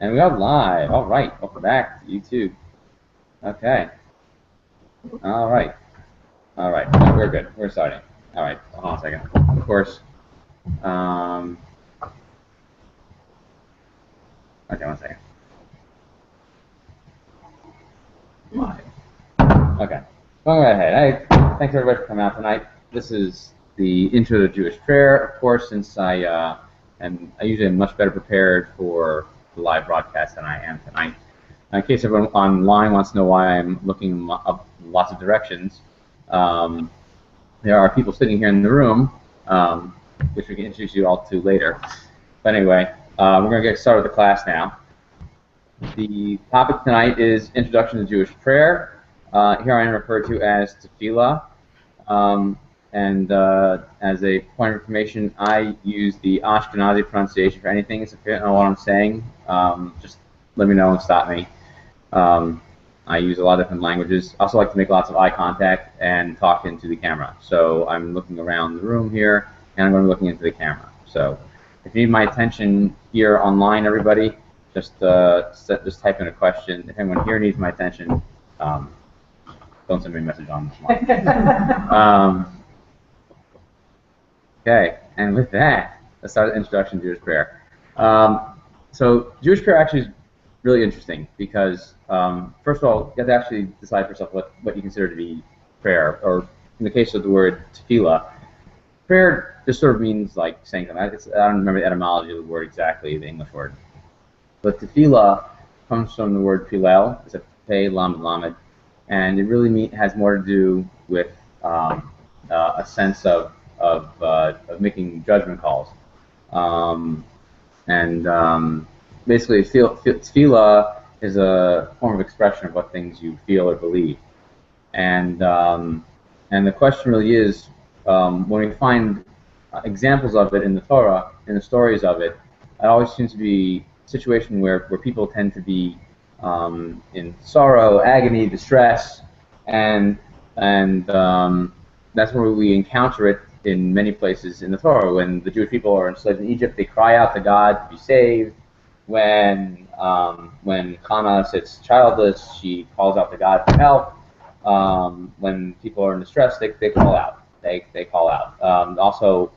And we are live. All right, welcome back to YouTube. Okay. All right. All right. No, we're good. We're starting. All right. Hold on a second. Of course. Okay, one second. Live. Okay. Going right ahead. Thanks everybody for coming out tonight. This is the intro to Jewish prayer. Of course, since I usually am much better prepared for the live broadcast than I am tonight. In case everyone online wants to know why I'm looking up lots of directions, there are people sitting here in the room, which we can introduce you all to later. But anyway, we're going to get started with the class now. The topic tonight is Introduction to Jewish Prayer. Here I am referred to as Tefillah. As a point of information, I use the Ashkenazi pronunciation for anything. So if you don't know what I'm saying, just let me know and stop me. I use a lot of different languages. I also like to make lots of eye contact and talk into the camera. So I'm looking around the room here, and I'm going to be looking into the camera. So if you need my attention here online, everybody, just type in a question. If anyone here needs my attention, don't send me a message on this one. Okay, and with that, let's start the introduction to Jewish prayer. So Jewish prayer actually is really interesting because, first of all, you have to actually decide for yourself what you consider to be prayer, or in the case of the word tefillah, prayer just sort of means like saying something. I don't remember the etymology of the word exactly, the English word. But tefillah comes from the word pilel, it's a pei lamed lamed, and it really has more to do with a sense of making judgment calls. Basically, tefillah is a form of expression of what things you feel or believe. And the question really is, when we find examples of it in the Torah, in the stories of it, it always seems to be a situation where people tend to be in sorrow, agony, distress, and that's where we encounter it in many places in the Torah. When the Jewish people are enslaved in Egypt, they cry out to God to be saved. When Hannah sits childless, she calls out to God for help. When people are in distress, they call out. They call out. Also,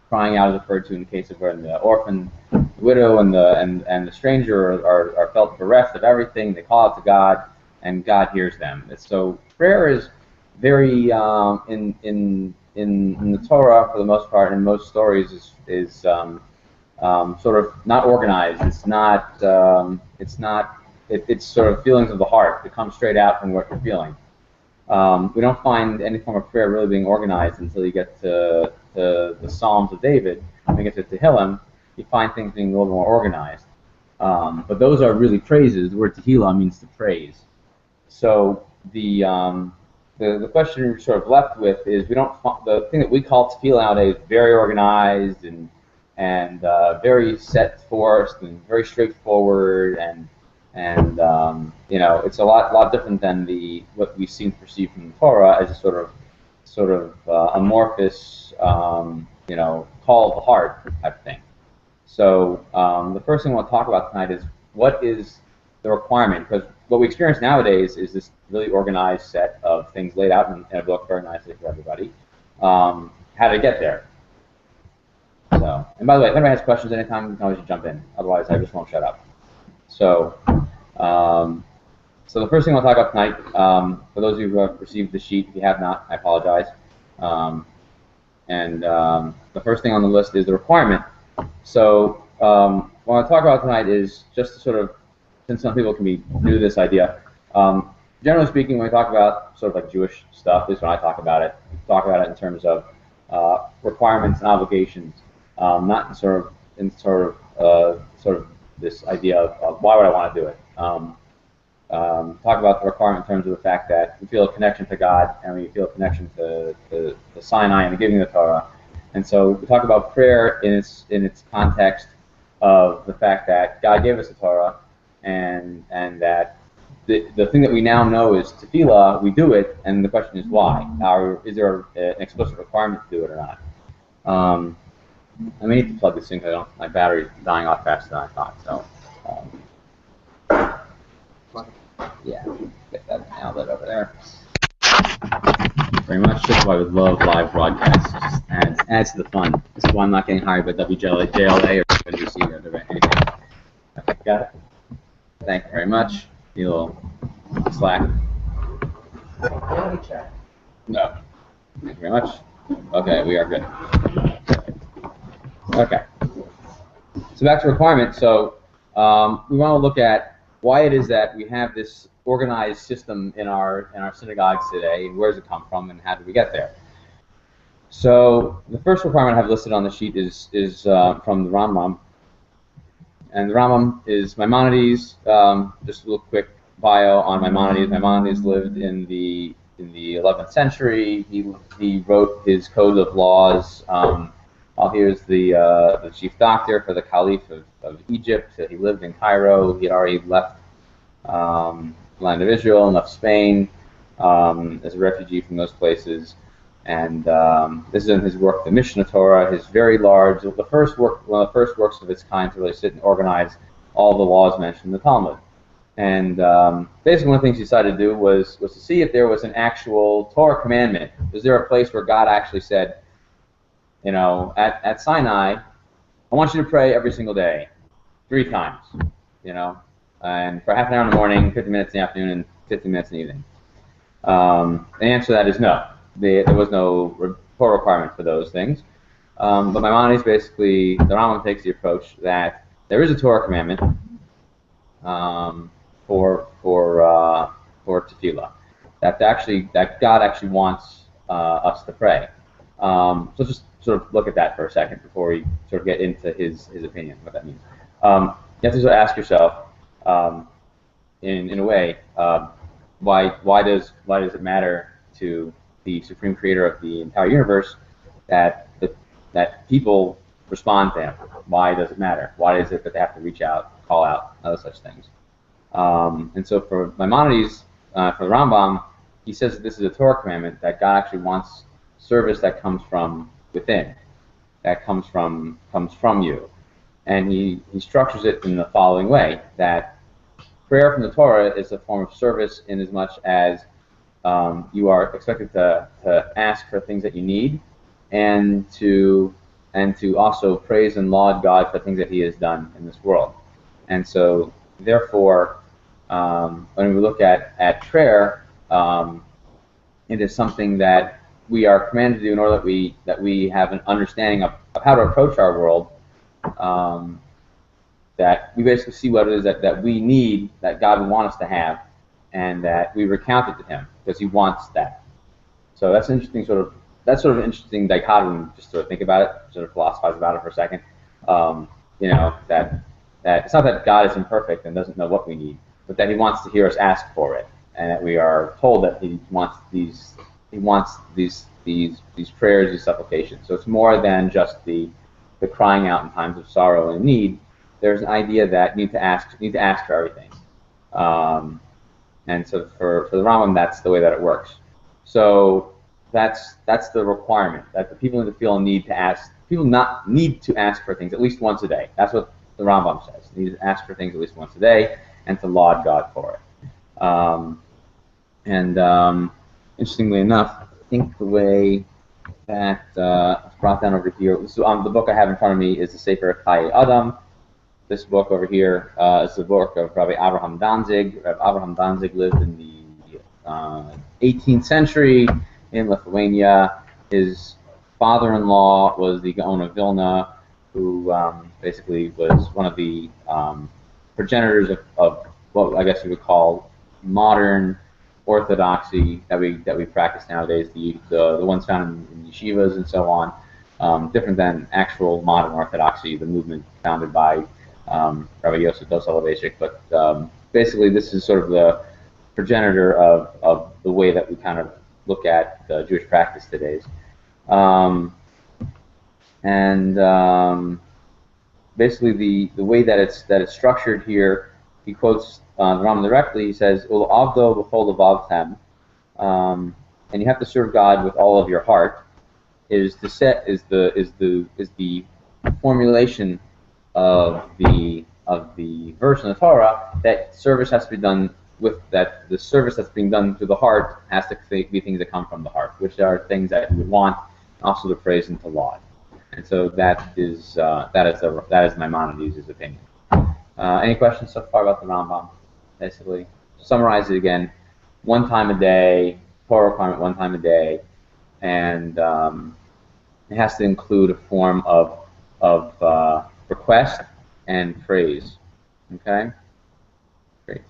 crying out is referred to in the case of when the orphan, the widow, and the stranger are felt bereft of everything. They call out to God, and God hears them. So prayer is very in the Torah, for the most part, in most stories, is sort of not organized. It's sort of feelings of the heart that come straight out from what you're feeling. We don't find any form of prayer really being organized until you get to the Psalms of David. When you get to Tehillim, you find things being a little more organized. But those are really praises. The word Tehillah means to praise. So the question you're sort of left with is the thing that we call tefillah nowadays very organized and very set forth and very straightforward and it's a lot different than what we've seen perceived from the Torah as a sort of amorphous call of the heart type thing. So the first thing I want to talk about tonight is what is the requirement, because what we experience nowadays is this really organized set of things laid out in a book very nicely for everybody. How to get there. So, and by the way, if anybody has questions anytime, you can always jump in. Otherwise, I just won't shut up. So, so the first thing I'll talk about tonight, for those of you who have received the sheet, if you have not, I apologize. The first thing on the list is the requirement. So, what I'll talk about tonight is just to sort of, since some people can be new to this idea, generally speaking, when we talk about sort of like Jewish stuff, at least when I talk about it, in terms of requirements and obligations, not in sort of this idea of why would I want to do it. Talk about the requirement in terms of the fact that we feel a connection to God and we feel a connection to the Sinai and the giving of the Torah. And so we talk about prayer in its context of the fact that God gave us the Torah, and that the thing that we now know is tefillah, we do it, and the question is why? Is there an explicit requirement to do it or not? I may need to plug this in because my battery's dying off faster than I thought. So, yeah, get that outlet over there. Very much. That's why I would love live broadcasts. Just adds to the fun. This is why I'm not getting hired by WJLA or WC or anything. Okay, got it. Thank you very much. You little slack. No. Thank you very much. Okay, we are good. Okay. So back to requirement. So we want to look at why it is that we have this organized system in our synagogues today, and where does it come from, and how did we get there? So the first requirement I have listed on the sheet is from the Rambam, and the Rambam is Maimonides. Just a little quick bio on Maimonides. Maimonides lived in the 11th century. He wrote his code of laws while he was the chief doctor for the Caliph of Egypt. He lived in Cairo. He had already left the land of Israel and left Spain as a refugee from those places. And this is in his work, the Mishnah Torah, his very large, one of the first works of its kind to really sit and organize all the laws mentioned in the Talmud. And basically one of the things he decided to do was to see if there was an actual Torah commandment. Was there a place where God actually said, you know, at Sinai, I want you to pray every single day, 3 times, you know, and for half an hour in the morning, 50 minutes in the afternoon, and 50 minutes in the evening. The answer to that is no. There was no Torah requirement for those things. But Maimonides basically, the Rambam takes the approach that there is a Torah commandment for tefillah, that God actually wants us to pray. So just sort of look at that for a second before we sort of get into his opinion, what that means. You have to sort of ask yourself, in a way, why does it matter to the supreme creator of the entire universe that people respond to him? Why does it matter? Why is it that they have to reach out, call out, other such things? And so for Maimonides, for the Rambam, he says that this is a Torah commandment, that God actually wants service that comes from within, that comes from you. And he structures it in the following way, that prayer from the Torah is a form of service in as much as you are expected to ask for things that you need, and to also praise and laud God for things that He has done in this world. And so, therefore, when we look at prayer, it is something that we are commanded to do in order that we have an understanding of how to approach our world. That we basically see what it is that we need, that God would want us to have, and that we recount it to Him because He wants that. So that's an interesting sort of interesting dichotomy. Just sort of think about it, sort of philosophize about it for a second. You know, that it's not that God is imperfect and doesn't know what we need, but that He wants to hear us ask for it, and that we are told that He wants these prayers, these supplications. So it's more than just the crying out in times of sorrow and need. There's an idea that you need to ask for everything. And so for the Rambam, that's the way that it works. So that's the requirement, that the people in the field need to ask. People not need to ask for things at least once a day. That's what the Rambam says. They need to ask for things at least once a day and to laud God for it. Interestingly enough, I think the way that it's brought down over here, the book I have in front of me is the Sefer Chayei Adam. This book over here is the book of Rabbi Avraham Danzig. Rabbi Avraham Danzig lived in the 18th century in Lithuania. His father-in-law was the Gaon of Vilna, who basically was one of the progenitors of what I guess you would call modern orthodoxy that we practice nowadays. The ones found in yeshivas and so on, different than actual modern orthodoxy, the movement founded by Rabbi Yosef Dov Soloveitchik, but basically this is sort of the progenitor of the way that we kind of look at Jewish practice today. Basically the way that it's structured here, he quotes the Rambam directly. He says, "Ul avdo b'chol levavchem," and you have to serve God with all of your heart. Is the formulation of the verse in the Torah that service has to be done with that. The service that's being done through the heart has to be things that come from the heart, which are things that you would want, also to praise and to laud. And so that is Maimonides' opinion. Any questions so far about the Rambam? Basically, to summarize it again: one time a day, Torah requirement, one time a day, and it has to include a form of request and praise. Okay? Great.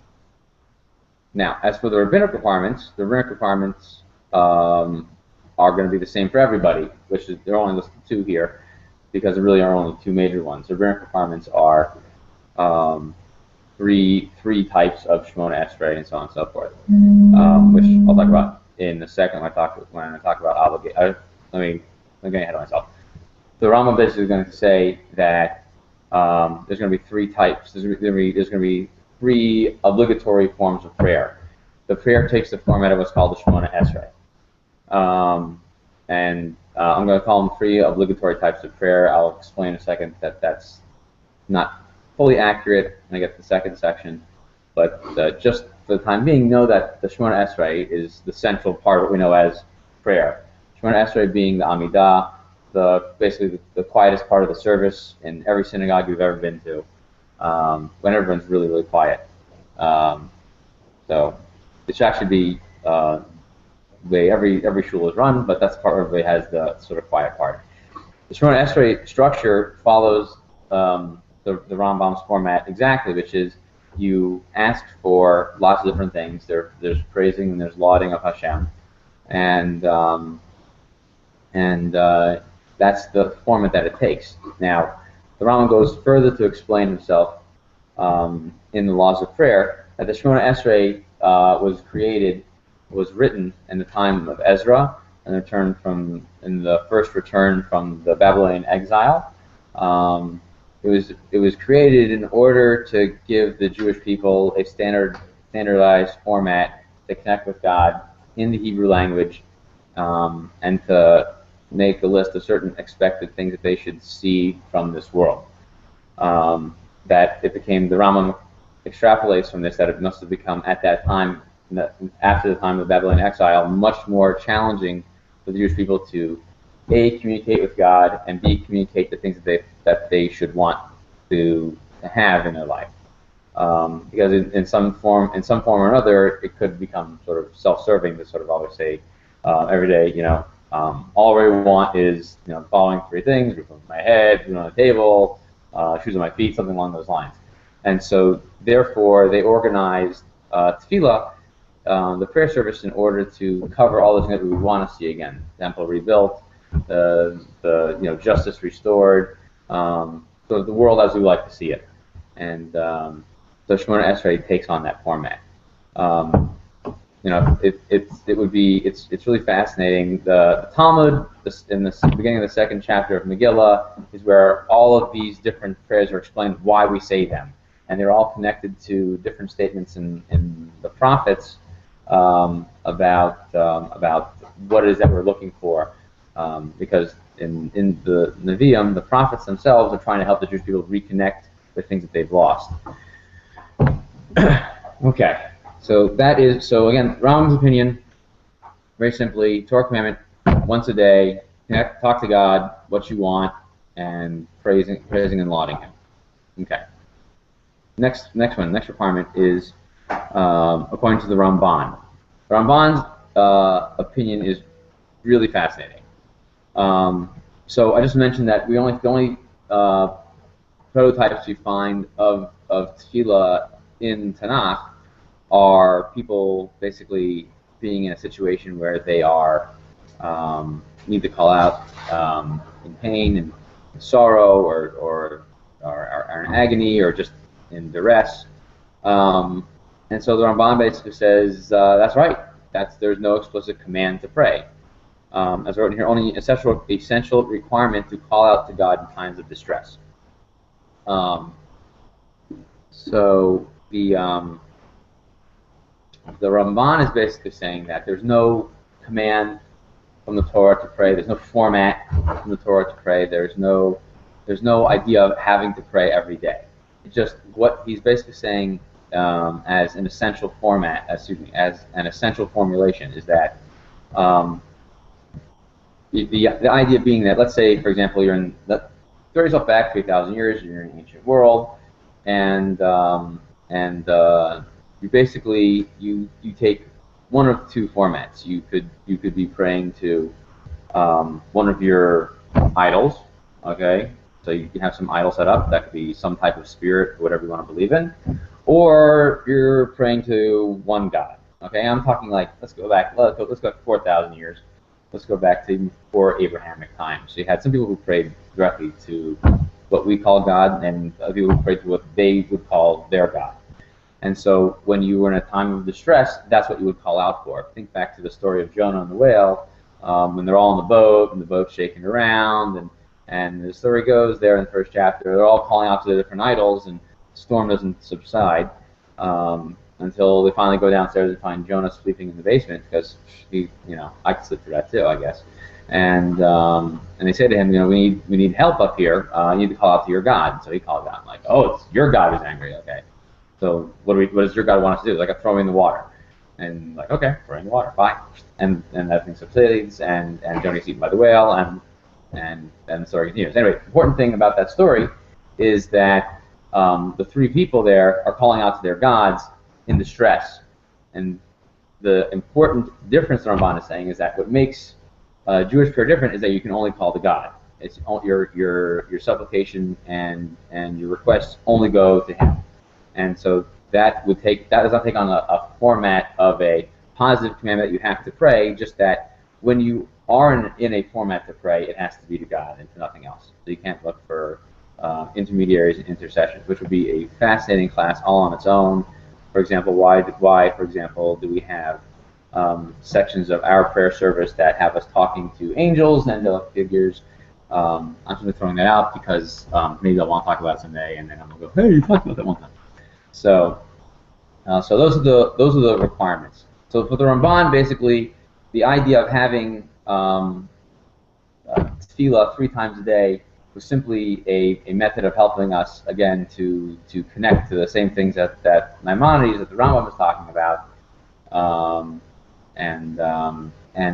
Now, as for the rabbinic requirements, are going to be the same for everybody, which is, they're only listed two here, because there really are only two major ones. The rabbinic requirements are three types of Shemona Esrei and so on and so forth, which I'll talk about in a second when I talk about obligation. Let me get ahead of myself. The Rambam basically is going to say that there's going to be three types. There's going to be three obligatory forms of prayer. The prayer takes the format of what's called the Shemona Esrei. I'm going to call them three obligatory types of prayer. I'll explain in a second that that's not fully accurate when I get to the second section. But just for the time being, know that the Shemona Esrei is the central part of what we know as prayer. Shemona Esrei being the Amidah, basically the quietest part of the service in every synagogue you've ever been to, when everyone's really, really quiet. So it should actually be the way every shul is run, but that's the part where everybody has the sort of quiet part. The Shemona Esrei structure follows the Rambam's format exactly, which is you ask for lots of different things. There's praising and there's lauding of Hashem, and that's the format that it takes. Now, the Rambam goes further to explain himself in the Laws of Prayer that the Shemona Esrei was written in the time of Ezra and in the first return from the Babylonian exile. It was created in order to give the Jewish people a standardized format to connect with God in the Hebrew language, and to make a list of certain expected things that they should see from this world. That it became, the Rambam extrapolates from this, that it must have become at that time, after the time of the Babylonian exile, much more challenging for the Jewish people to A, communicate with God, and B, communicate the things that they should want to have in their life. Because in some form or another, it could become sort of self-serving to sort of always say every day, all I really want is following three things: roof over my head, food on the table, shoes on my feet, something along those lines. And so, therefore, they organized tefillah, the prayer service, in order to cover all the things that we would want to see again: temple rebuilt, the justice restored, so the world as we like to see it. And so Shemona Esrei takes on that format. It's really fascinating. The Talmud, in the beginning of the second chapter of Megillah, is where all of these different prayers are explained, why we say them, and they're all connected to different statements in the prophets about what it is that we're looking for, because in the Nevi'im, the prophets themselves are trying to help the Jewish people reconnect with things that they've lost. Okay. So again, Rambam's opinion, very simply, Torah commandment, once a day, talk to God what you want, and praising and lauding Him. Okay. Next requirement is according to the Ramban. The Ramban's opinion is really fascinating. So I just mentioned that the only prototypes you find of tefillah in Tanakh are people basically being in a situation where they are need to call out in pain and sorrow, or are in agony, or just in duress. And so the Ramban basically says that's right. There's no explicit command to pray. As I wrote in here, only essential requirement to call out to God in times of distress. So the Ramban is basically saying that there's no command from the Torah to pray. There's no format from the Torah to pray. There's no there's no idea of having to pray every day. It's just what he's basically saying as an essential format, excuse me, as an essential formulation is that um, the idea being that, let's say, for example, you're in, throw yourself back 3,000 years, you're in an ancient world, and you basically you take one of two formats. You could be praying to one of your idols, okay? So you can have some idol set up. That could be some type of spirit, whatever you want to believe in, or you're praying to one God. Okay, I'm talking like let's go back 4,000 years. Let's go back to before Abrahamic times. So you had some people who prayed directly to what we call God, and other people who prayed to what they would call their God. And so when you were in a time of distress, that's what you would call out for. Think back to the story of Jonah and the whale, when they're all in the boat, and the boat's shaking around, and the story goes there in the first chapter, they're all calling out to the different idols, and the storm doesn't subside until they finally go downstairs and find Jonah sleeping in the basement, because I could sleep through that too, I guess. And they say to him, we need help up here. You need to call out to your God. So he called out, like, oh, it's your God who's angry. Okay. So what does your God want us to do? Like, I throw him in the water. And like, okay, throw him in the water, bye. And that thing subsides, and Jonah gets eaten by the whale, and the story continues. Anyway, the important thing about that story is that the three people there are calling out to their gods in distress. And the important difference the Ramban is saying is that what makes Jewish prayer different is that you can only call to God. It's your supplication and your requests only go to Him. And so that does not take on a format of a positive commandment that you have to pray, just that when you are in a format to pray, it has to be to God and to nothing else. So you can't look for intermediaries and intercessions, which would be a fascinating class all on its own. For example, why for example, do we have sections of our prayer service that have us talking to angels and angelic figures? I'm just throwing that out because maybe I'll want to talk about it someday, and then I'm gonna go, hey, you talked about that one time. So those are the requirements. So for the Ramban, basically, the idea of having tefillah 3 times a day was simply a method of helping us, again, to connect to the same things that Maimonides, that the Rambam was talking about, and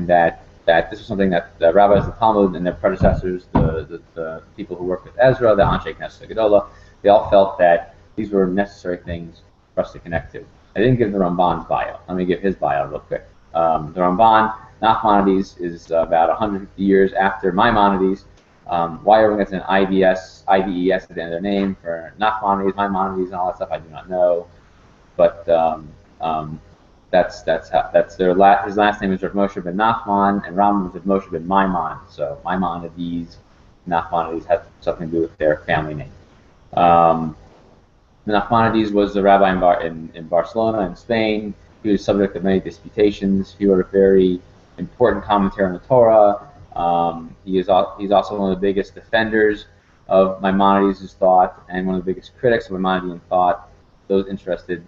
that this was something that the rabbis, the Talmud, and their predecessors, the people who worked with Ezra, the Anshe Knesset Gedolah, they all felt that these were necessary things for us to connect to. I didn't give the Ramban's bio. Let me give his bio real quick. The Ramban, Nachmanides, is about 150 years after Maimonides. Why everyone gets an IDES at the end of their name for Nachmanides, Maimonides, and all that stuff, I do not know. But that's their his last name is Rav Moshe ben Nachman, and Rambam is Rav Moshe ben Maimon. So Maimonides, Nachmanides have something to do with their family name. Nachmanides was a rabbi in Barcelona, in Spain. He was subject of many disputations. He wrote a very important commentary on the Torah. He's also one of the biggest defenders of Maimonides' thought and one of the biggest critics of Maimonidean thought. Those interested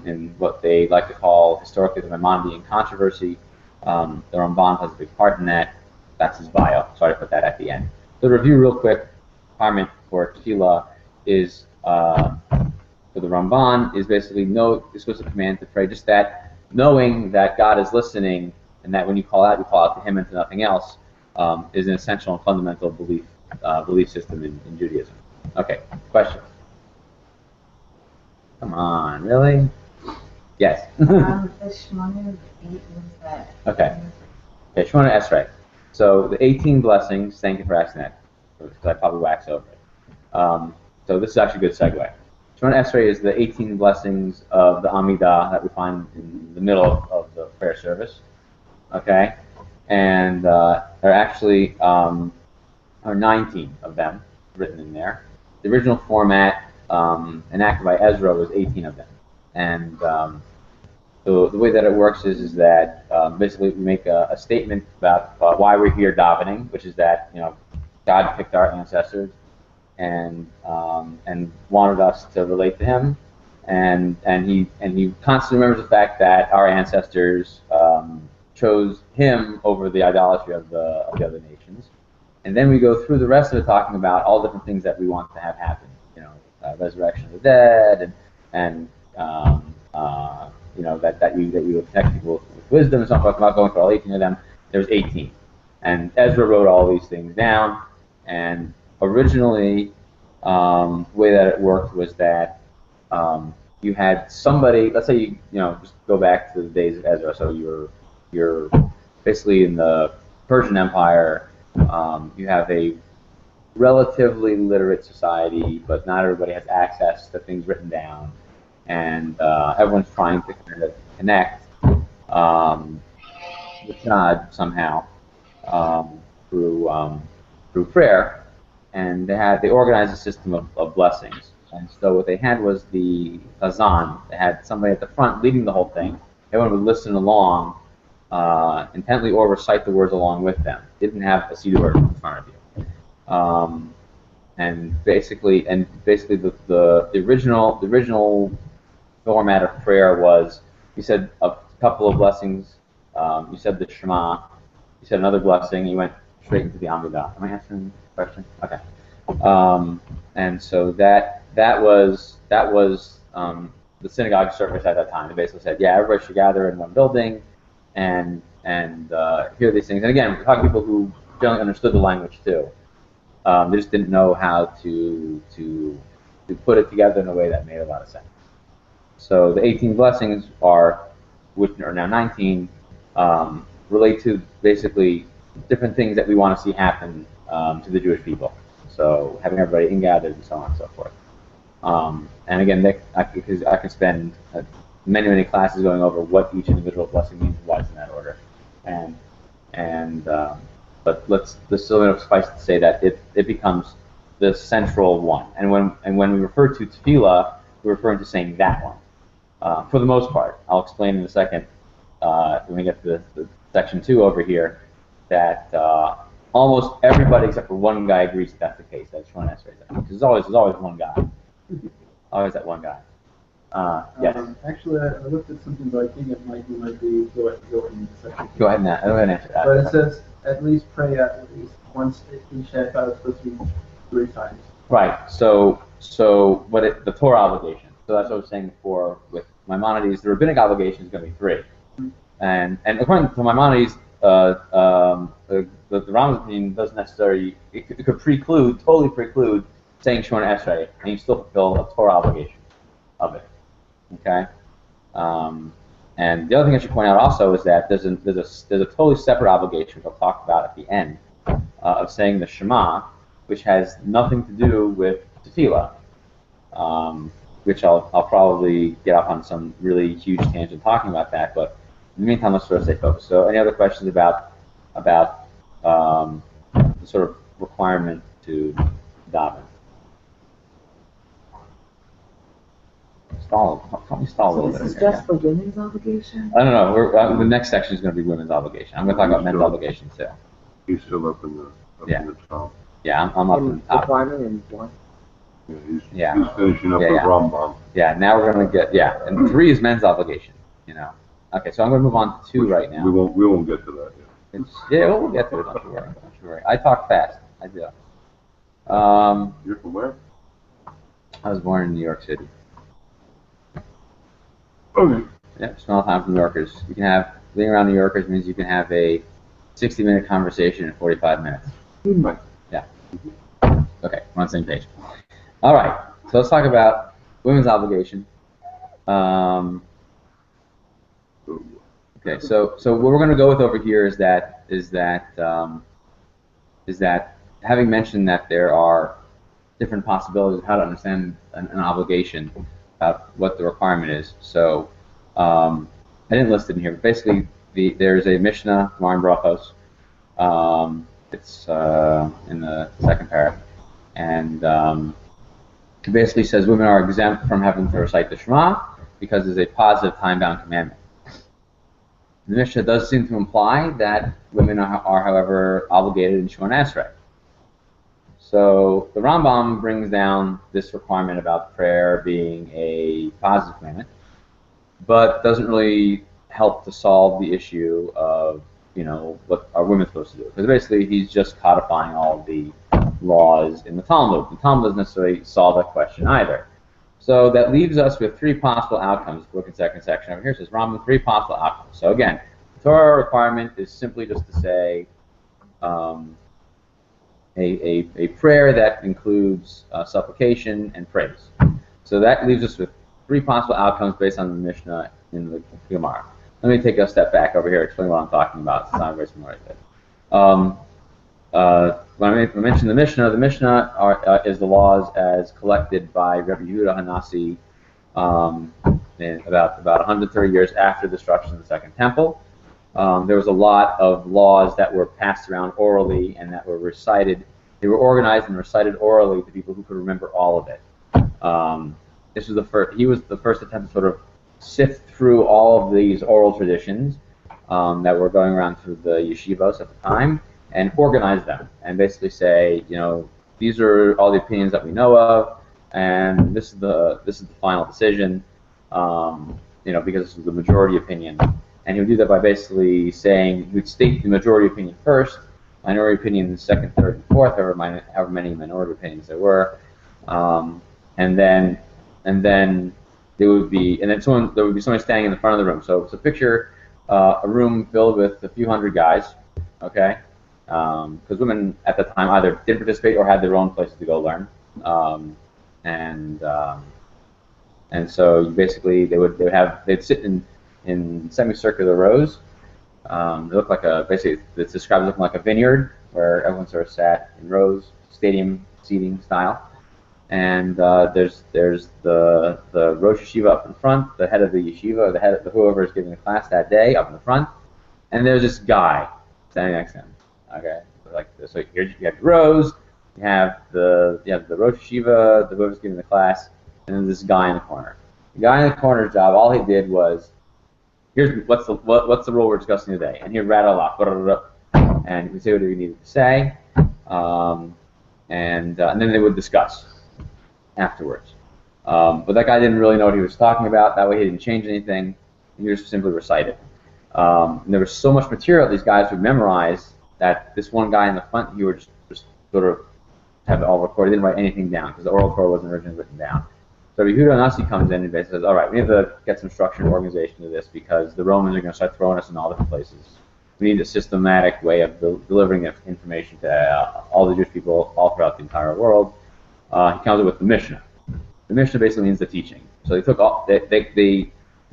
in what they like to call historically the Maimonidean controversy. The Ramban has a big part in that. That's his bio. Sorry to put that at the end. The review real quick. Requirement for tefillah is for the Ramban is basically explicit command to pray, just that knowing that God is listening and that when you call out to Him and to nothing else, is an essential and fundamental belief system in Judaism. Okay, questions? Come on, really? Yes. The Shemona 8 was that. Okay, Shemona Esrei. So the 18 blessings. Thank you for asking that, because I probably wax over it. So this is actually a good segue. Shemona Esrei is the 18 blessings of the Amidah that we find in the middle of the prayer service. Okay, and there actually are 19 of them written in there. The original format enacted by Ezra was 18 of them, and so the way that it works is that basically we make a statement about why we're here davening, which is that God picked our ancestors and wanted us to relate to Him, and he constantly remembers the fact that our ancestors chose Him over the idolatry of the other nations, And then we go through the rest of it talking about all different things that we want to have happen. Resurrection of the dead, and that you would protect people with wisdom and so on. About going through all 18 of them. There's 18, and Ezra wrote all these things down. And originally, the way that it worked was that you had somebody. Let's say you just go back to the days of Ezra. So you're basically in the Persian Empire. You have a relatively literate society, but not everybody has access to things written down, and everyone's trying to kind of connect with God somehow through prayer, and they organized a system of blessings. And so what they had was the azan. They had somebody at the front leading the whole thing. Everyone would listen along intently or recite the words along with them. They didn't have a siddur in front of you. And basically the original format of prayer was you said a couple of blessings, you said the Shema, you said another blessing, you went straight into the Amidah. Am I answering the question? Okay. And so that was the synagogue service at that time. They basically said, yeah, everybody should gather in one building and hear these things. And again, we're talking people who generally understood the language too. They just didn't know how to put it together in a way that made a lot of sense. So the 18 blessings which are now 19, relate to basically different things that we want to see happen to the Jewish people. So having everybody ingathered and so on and so forth. And again, I could spend many classes going over what each individual blessing means, why it's in that order, but let's still suffice to say that it becomes the central one. And when we refer to tefillah, we're referring to saying that one for the most part. I'll explain in a second when we get to the section 2 over here that almost everybody except for one guy agrees that's the case. That's Shimon Esrei. There's always one guy. Always that one guy. Yes. Actually, I looked at something, but I think we might be go in section. Go ahead and answer that. But it says at least pray at least once each half hour, it's supposed to be 3 times. Right. So the Torah obligation. So that's what I was saying before with Maimonides. The rabbinic obligation is going to be 3, and according to Maimonides, the Rambam's opinion doesn't necessarily. It could totally preclude saying Shemona Esrei, and you still fulfill a Torah obligation of it. Okay. And the other thing I should point out also is that there's a totally separate obligation, which I'll talk about at the end, of saying the Shema, which has nothing to do with tefillah, which I'll probably get off on some really huge tangent talking about that. But in the meantime, let's sort of stay focused. So, any other questions about the sort of requirement to daven? Help me stall a little bit. This is just the women's obligation? I don't know. The next section is going to be women's obligation. I'm going to talk about men's obligation too. He's still up in the top. Yeah, I'm up in the top. Requirement in 1. Yeah, he's finishing up the Rambam. Yeah, now we're going to get, and 3 is men's obligation, Okay, so I'm going to move on to 2 right now. We won't get to that yet. We'll get to it, don't you worry. I talk fast, I do. You're from where? I was born in New York City. Okay. Yep, small town for New Yorkers. Being around New Yorkers means you can have a 60-minute conversation in 45 minutes. Right. Yeah. Okay, we're on the same page. All right, so let's talk about women's obligation. Okay, so what we're going to go with over here is that having mentioned that there are different possibilities of how to understand an obligation, about what the requirement is. So I didn't list it in here, but basically there's a Mishnah, Gemara in Brachos. It's in the second paragraph, and it basically says women are exempt from having to recite the Shema because it's a positive time-bound commandment. The Mishnah does seem to imply that women are however, obligated in Shemona Esrei. So the Rambam brings down this requirement about prayer being a positive commandment, but doesn't really help to solve the issue of, what are women supposed to do? Because basically he's just codifying all of the laws in the Talmud. The Talmud doesn't necessarily solve that question either. So that leaves us with three possible outcomes. Look at second section over here. It says Rambam, three possible outcomes. So again, the Torah requirement is simply just to say a prayer that includes supplication and praise. So that leaves us with three possible outcomes based on the Mishnah in the Gemara. Let me take a step back over here, explain what I'm talking about. It's not very familiar with it. When I mentioned the Mishnah is the laws as collected by Rabbi Yehuda Hanasi about 130 years after the destruction of the Second Temple. There was a lot of laws that were passed around orally and that were recited. They were organized and recited orally to people who could remember all of it. This was the first. He was the first attempt to sort of sift through all of these oral traditions that were going around through the yeshivos at the time and organize them and basically say, these are all the opinions that we know of, and this is the final decision, because this is the majority opinion. And he would do that by basically saying he would state the majority opinion first, minority opinion second, third, and fourth, however many minority opinions there were, and then there would be somebody standing in the front of the room. So picture a room filled with a few hundred guys, okay? Because women at the time either didn't participate or had their own places to go learn, and so basically they'd sit in semicircular rows. They look like it's described as looking like a vineyard where everyone sort of sat in rows, stadium seating style. And there's the Rosh Yeshiva up in front, the head of the yeshiva, whoever is giving the class that day up in the front, and there's this guy standing next to him. Okay, so here you have the rows, you have the Rosh Yeshiva, whoever's giving the class, and then this guy in the corner. The guy in the corner's job, all he did was, what's the rule we're discussing today, and he'd rattle off, and he'd say whatever he needed to say, and then they would discuss afterwards. But that guy didn't really know what he was talking about. That way he didn't change anything. He just simply recited. And there was so much material these guys would memorize that this one guy in the front, he would just sort of have it all recorded. He didn't write anything down because the oral Torah wasn't originally written down. So Yehuda Hanasi comes in and basically says, all right, we need to get some structure and organization to this because the Romans are going to start throwing us in all different places. We need a systematic way of delivering information to all the Jewish people all throughout the entire world. He comes up with the Mishnah. The Mishnah basically means the teaching. So they took the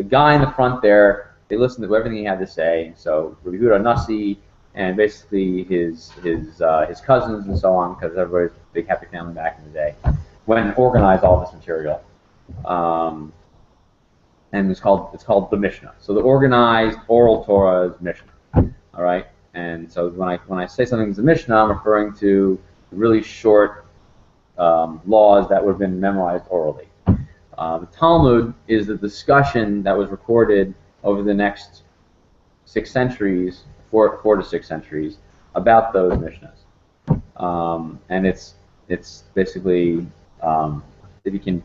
guy in the front there. They listened to everything he had to say. So Rabbi Yehuda Hanasi and basically his cousins and so on, because everybody's a big happy family back in the day, went and organized all this material, and it's called the Mishnah. So the organized oral Torah is Mishnah. All right, and so when I say something is a Mishnah, I'm referring to really short laws that would have been memorized orally. The Talmud is the discussion that was recorded over the next 6 centuries, 4 to 6 centuries, about those Mishnahs, and it's basically if you can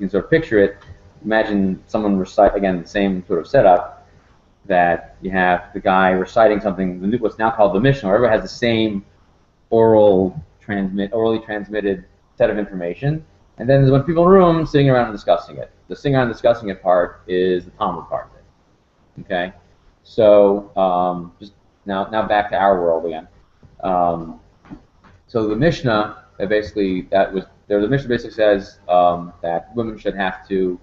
sort of picture it, imagine someone recite again the same sort of setup. That you have the guy reciting something, what's now called the Mishnah, where everybody has the same orally transmitted set of information, and then there's a bunch of people in the room sitting around and discussing it. The sitting around and discussing it part is the Talmud part of it. Okay, so just now back to our world again. So the Mishnah the Mishnah basically says that women should have to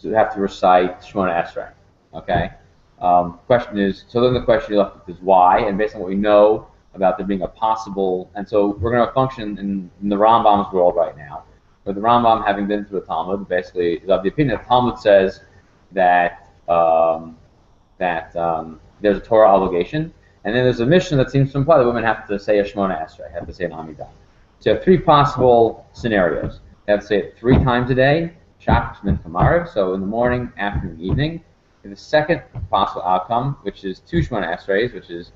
recite Shemona Esrei. Okay. Question is, so then the question you're left with is why, and based on what we know about there being a possible, and so we're going to function in the Rambam's world right now, where the Rambam, having been through the Talmud, basically is of the opinion that Talmud says that there's a Torah obligation, and then there's a Mishnah that seems to imply that women have to say a Shemona Esrei, have to say an Amidah. So you have 3 possible scenarios. They have to say it 3 times a day, Shabbos, Mincha, Maariv, so in the morning, afternoon, evening. The second possible outcome, which is 2 Shemona Esreis, which is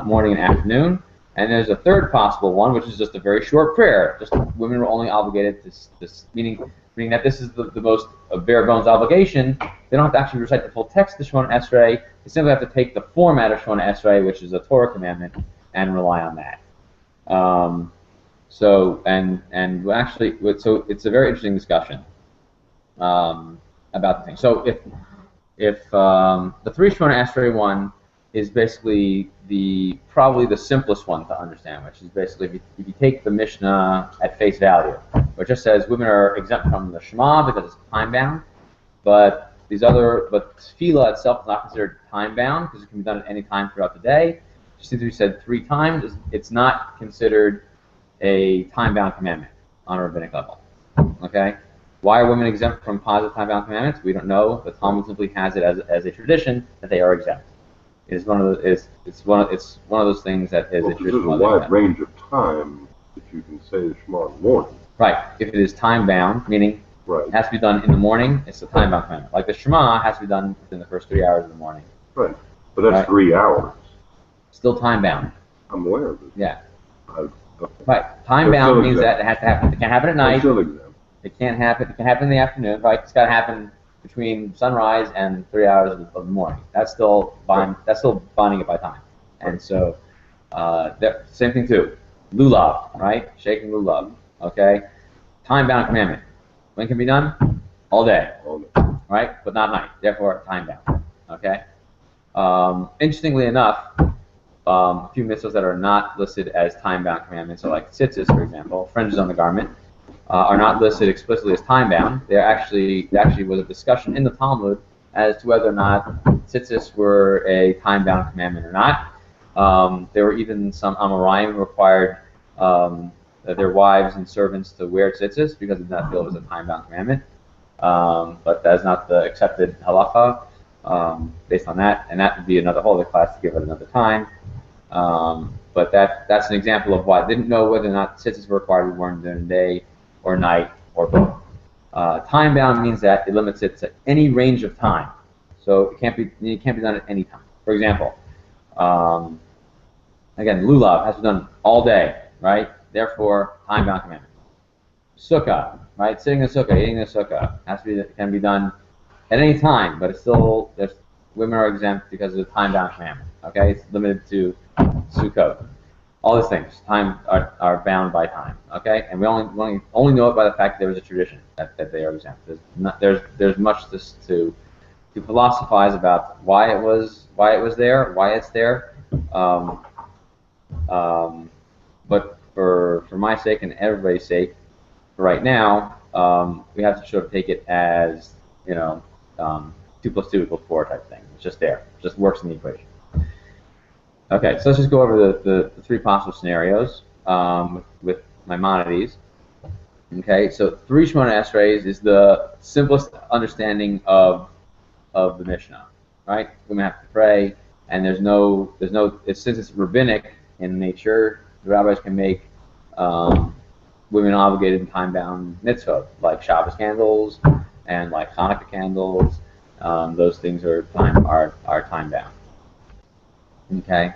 morning and afternoon, and there's a third possible one, which is just a very short prayer. Just women were only obligated to meaning meaning that this is the most bare bones obligation. They don't have to actually recite the full text of Shemona Esrei. They simply have to take the format of Shemona Esrei, which is a Torah commandment, and rely on that. So it's a very interesting discussion about the thing. So if the three Shemona Esrei one is basically probably the simplest one to understand, which is basically if you take the Mishnah at face value, which just says women are exempt from the Shema because it's time bound, but tefillah itself is not considered time bound because it can be done at any time throughout the day. Just as we said 3 times, it's not considered a time bound commandment on a rabbinic level. Okay, why are women exempt from positive time bound commandments? We don't know. The Talmud simply has it as a tradition that they are exempt. It's one of those things that is a tradition. There's a wide range of time that you can say the Shema in the morning. Right. If it is time bound, meaning it has to be done in the morning, it's a time bound commandment. Like the Shema has to be done within the first 3 hours of the morning. Right. But that's 3 hours. Still time bound. I'm aware of it. Yeah. Right. Time bound means that it has to happen. It can't happen at night. Still exempt. It can't happen. It can happen in the afternoon. Right. It's got to happen between sunrise and 3 hours of the morning. That's still binding it by time. And so, same thing too. Lulav, right? Shaking lulav. Okay. Time-bound commandment. When can it be done? All day. All day. Right? But not night. Therefore, time-bound. Okay. Interestingly enough, a few mitzvahs that are not listed as time-bound commandments, so like tzitzis, for example, fringes on the garment, are not listed explicitly as time-bound. There actually was a discussion in the Talmud as to whether or not tzitzis were a time-bound commandment or not. There were even some Amoraim who required their wives and servants to wear tzitzis because they did not feel it was a time-bound commandment. But that is not the accepted halacha based on that, and that would be another whole other class to give it another time. But that's an example of why I didn't know whether or not tzitzis were required to be worn during the day or night or both. Time-bound means that it limits it to any range of time, so it can't be done at any time. For example, again, lulav has to be done all day, right? Therefore, time-bound commandment. Sukkah, right? Sitting in the sukkah, eating in the sukkah, can be done at any time, but it's still women are exempt because of the time-bound commandment. Okay, it's limited to Sukkot. All these things, are bound by time. Okay, and we only know it by the fact that there was a tradition that they are exempt. There's much to philosophize about why it was there, why it's there. But for my sake and everybody's sake, for right now, we have to sort of take it as 2 + 2 = 4 type thing. It's just there. It just works in the equation. Okay, so let's just go over the 3 possible scenarios with Maimonides. Okay, so 3 Shemona Esreis is the simplest understanding of the Mishnah, right? Women have to pray, and since it's rabbinic in nature, the rabbis can make women obligated and time-bound mitzvot, like Shabbos candles and like Hanukkah candles. Those things are time-bound. Okay.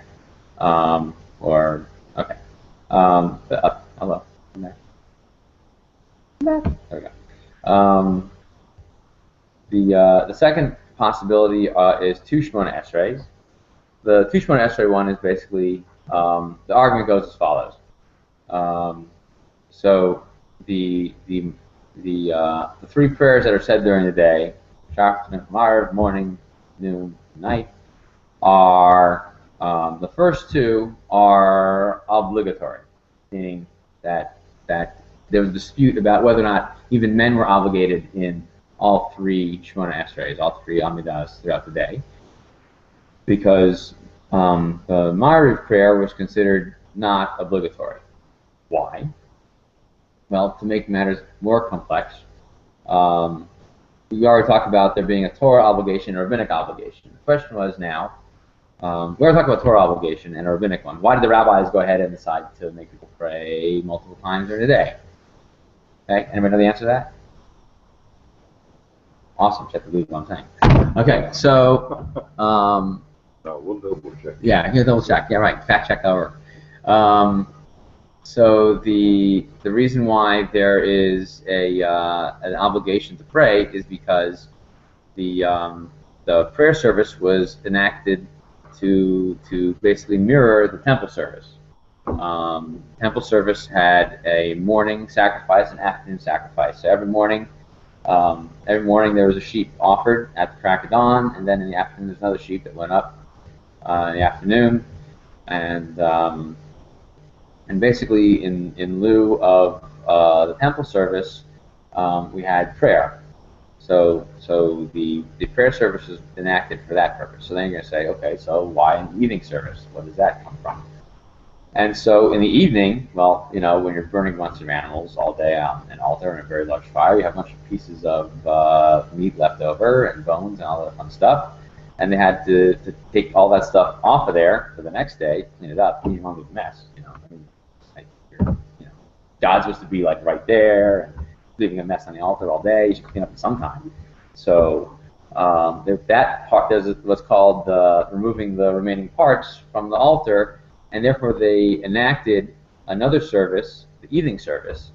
Okay. Hello. There we go. The second possibility is 2 Shemona Esreis. The 2 Shemona Esrei one is basically the argument goes as follows. So the 3 prayers that are said during the day, Shachar, Mincha, Ma'ariv, morning, noon, night, are the first 2 are obligatory, meaning that there was a dispute about whether or not even men were obligated in all 3 Shemona Esreis, all 3 Amidas throughout the day, because the Ma'ariv prayer was considered not obligatory. Why? Well, to make matters more complex, we already talked about there being a Torah obligation and a rabbinic obligation. The question was now, we already talked about Torah obligation and a rabbinic one. Why did the rabbis go ahead and decide to make people pray multiple times during the day? Okay, anybody know the answer to that? Awesome, check the believe what I'm saying. Okay, so No, we'll double check. yeah, double check. Yeah, right. Fact check over. So the reason why there is an obligation to pray is because the prayer service was enacted to basically mirror the temple service. Temple service had a morning sacrifice and afternoon sacrifice. So every morning there was a sheep offered at the crack of dawn, and then in the afternoon there's another sheep that went up in the afternoon, and basically in lieu of the temple service, we had prayer. So the prayer service was enacted for that purpose. So then you're going to say, okay, so why an evening service? Where does that come from? And so in the evening, well, when you're burning a bunch of animals all day on an altar in a very large fire, you have a bunch of pieces of meat left over and bones and all that fun stuff. And they had to take all that stuff off of there for the next day, clean it up, clean it up with a mess. God's supposed to be like right there, and leaving a mess on the altar all day. You should clean up it sometime. So that part does what's called removing the remaining parts from the altar, and therefore they enacted another service, the evening service,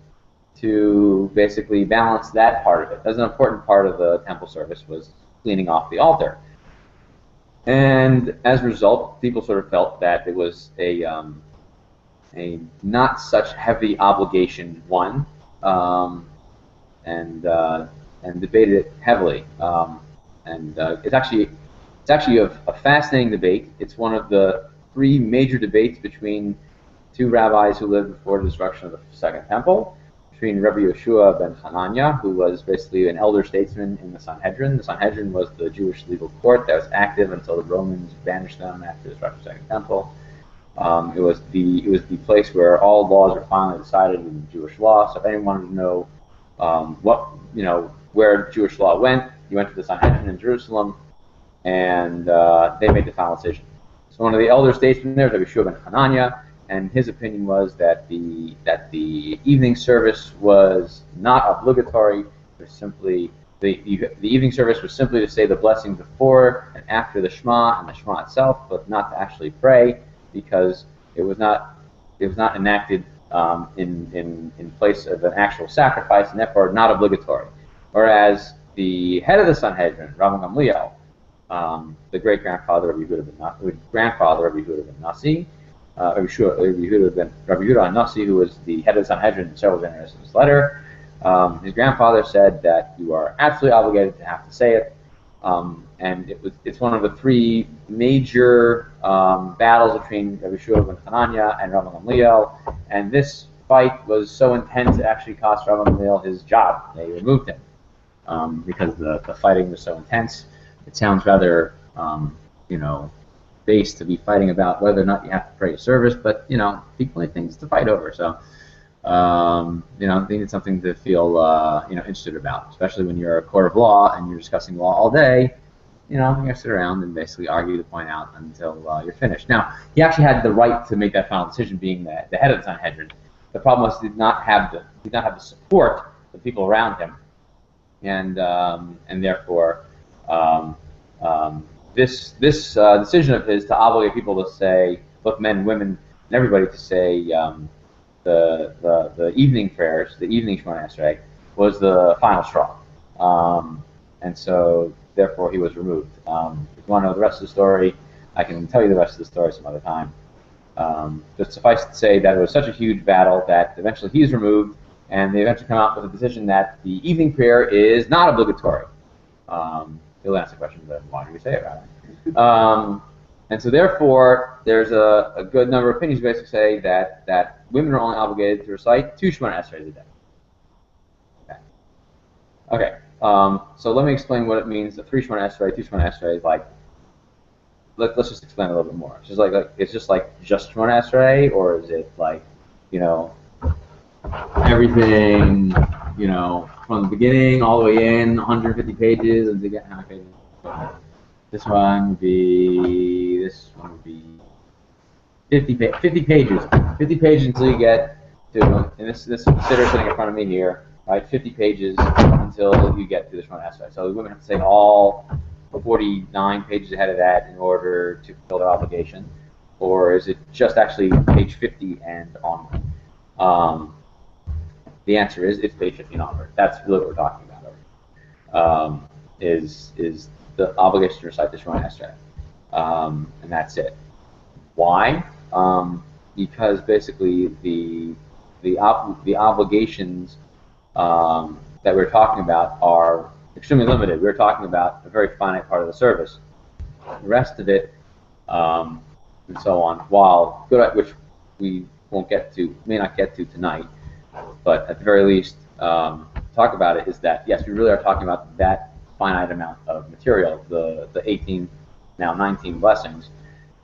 to basically balance that part of it. That's an important part of the temple service, was cleaning off the altar. And as a result, people sort of felt that it was a not such heavy obligation one, and debated it heavily. It's actually a fascinating debate. It's one of the three major debates between two rabbis who lived before the destruction of the Second Temple, between Rabbi Yehoshua ben Hanania, who was basically an elder statesman in the Sanhedrin. The Sanhedrin was the Jewish legal court that was active until the Romans banished them after the destruction of the Second Temple. It was the place where all laws were finally decided in Jewish law. So if anyone wanted to know where Jewish law went, you went to the Sanhedrin in Jerusalem, and they made the final decision. So one of the elder statesmen there, Rabbi Yehoshua ben Hanania, and his opinion was that the evening service was not obligatory. It was simply the evening service was simply to say the blessing before and after the Shema and the Shema itself, but not to actually pray, because it was not enacted in place of an actual sacrifice, and therefore not obligatory. Whereas the head of the Sanhedrin, Rabban Gamliel, the great grandfather of Yehuda ben Nasi, Rabbi Yehuda Nasi, who was the head of the Sanhedrin in several generations of his letter, his grandfather said that you are absolutely obligated to have to say it. And it's one of the three major battles between Rabbi Yehoshua ben Hanania and Rabban Gamliel, and this fight was so intense it actually cost Rabban Gamliel his job. They removed him because the fighting was so intense. It sounds rather base to be fighting about whether or not you have to pray a service, but people need things to fight over, so they need something to feel interested about, especially when you're a court of law and you're discussing law all day. You're going to sit around and basically argue the point out until you're finished. Now, he actually had the right to make that final decision, being the head of the Sanhedrin. The problem was he did not have the support of the people around him, and therefore this decision of his to obligate people to say, both men, women, and everybody, to say the evening prayers, the evening Shemona Esrei, was the final straw, and so therefore he was removed. If you want to know the rest of the story, I can tell you the rest of the story some other time. Just suffice to say that it was such a huge battle that eventually he's removed, and they eventually come out with a decision that the evening prayer is not obligatory. You'll answer the question, but why do we say it, rather? And so therefore, there's a good number of opinions who basically say that women are only obligated to recite 2 Shemona Esrei a day. Okay. So let me explain what it means. The 3 Shemona Esrei, 2 Shemona Esrei, like, let's just explain a little bit more. It's just like just Shemona Esrei, or is it like, everything, from the beginning all the way in, 150 pages, and to get how many pages? This one would be 50 pages. 50 pages until you get to, and this consider sitting in front of me here, right? 50 pages until you get to the Shemona Esrei. So the women have to say all 49 pages ahead of that in order to fulfill their obligation, or is it just actually page 50 and onward? The answer is it's page 15 onward. That's really what we're talking about. Is the obligation to recite the Shemona Esrei, and that's it. Why? Because basically the obligations that we're talking about are extremely limited. We're talking about a very finite part of the service. The rest of it, and so on, while good at which we won't get to, may not get to tonight, but at the very least, talk about it, is that yes, we really are talking about that finite amount of material. The 18, now 19 blessings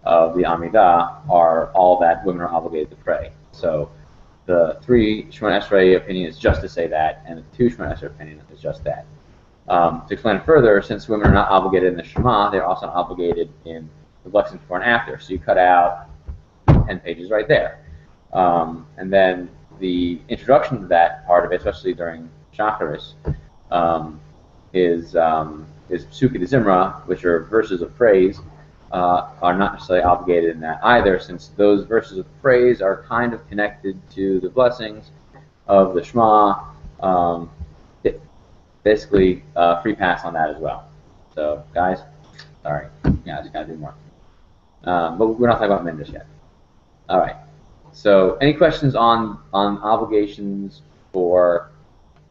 of the Amidah are all that women are obligated to pray. So the 3 Shemona Esrei opinion is just to say that, and the 2 Shemona Esrei opinion is just that. To explain it further, since women are not obligated in the Shema, they're also not obligated in the blessings before and after. So you cut out 10 pages right there. And then the introduction to that part of it, especially during Shacharis, is Psuki de Zimra, which are verses of praise, are not necessarily obligated in that either, since those verses of praise are kind of connected to the blessings of the Shema. Basically, free pass on that as well. So, guys, sorry, yeah, I just gotta do more. But we're not talking about men just yet. All right. So, any questions on obligations for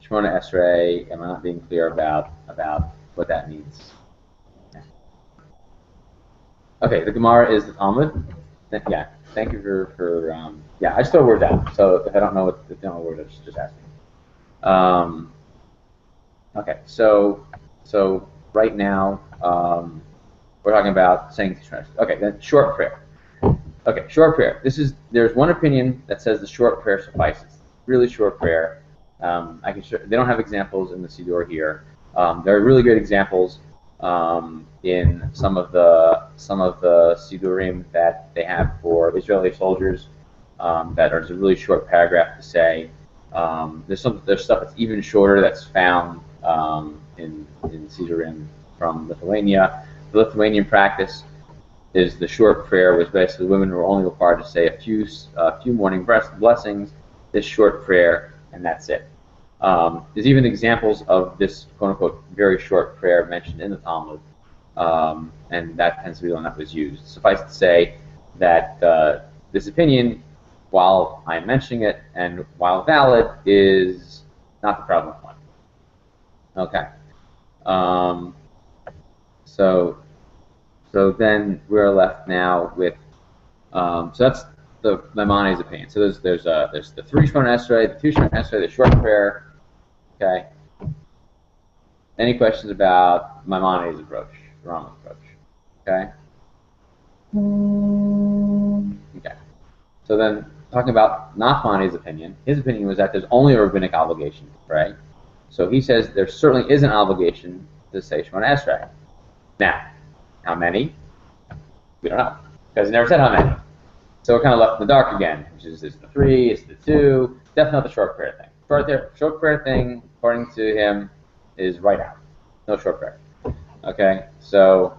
Shemona Esrei? Am I not being clear about what that means? Okay, the Gemara is the Talmud. Yeah, thank you for yeah. I just throw a word out. So if I don't know what the word is, just ask me. Okay, so right now we're talking about saying Shemona Esrei. Okay, then short prayer. Okay, short prayer. There's one opinion that says the short prayer suffices. Really short prayer. They don't have examples in the Siddur here. There are really good examples in some of the Siddurim that they have for Israeli soldiers that are just a really short paragraph to say. There's stuff that's even shorter that's found in Siddurim from Lithuania. The Lithuanian practice is the short prayer, which basically women were only required to say a few morning blessings, this short prayer, and that's it. There's even examples of this quote-unquote very short prayer mentioned in the Talmud, and that tends to be the one that was used. Suffice to say that this opinion, while I'm mentioning it and while valid, is not the prevalent one. Okay. So then we're left now with so that's the Maimonides opinion. So there's the 3 Shemona Esrei, the 2 Shemona Esrei, the short prayer. Okay. Any questions about Maimonides' approach, the Rambam approach? Okay. Okay. So then talking about Nachmanides' opinion, his opinion was that there's only a rabbinic obligation to pray. So he says there certainly is an obligation to say Shemona Esrei. Now, how many? We don't know, because he never said how many. So we're kind of left in the dark again, which is the 3, it's the 2, definitely not the short prayer thing. Short prayer thing, according to him, is right out. No short prayer. Okay, so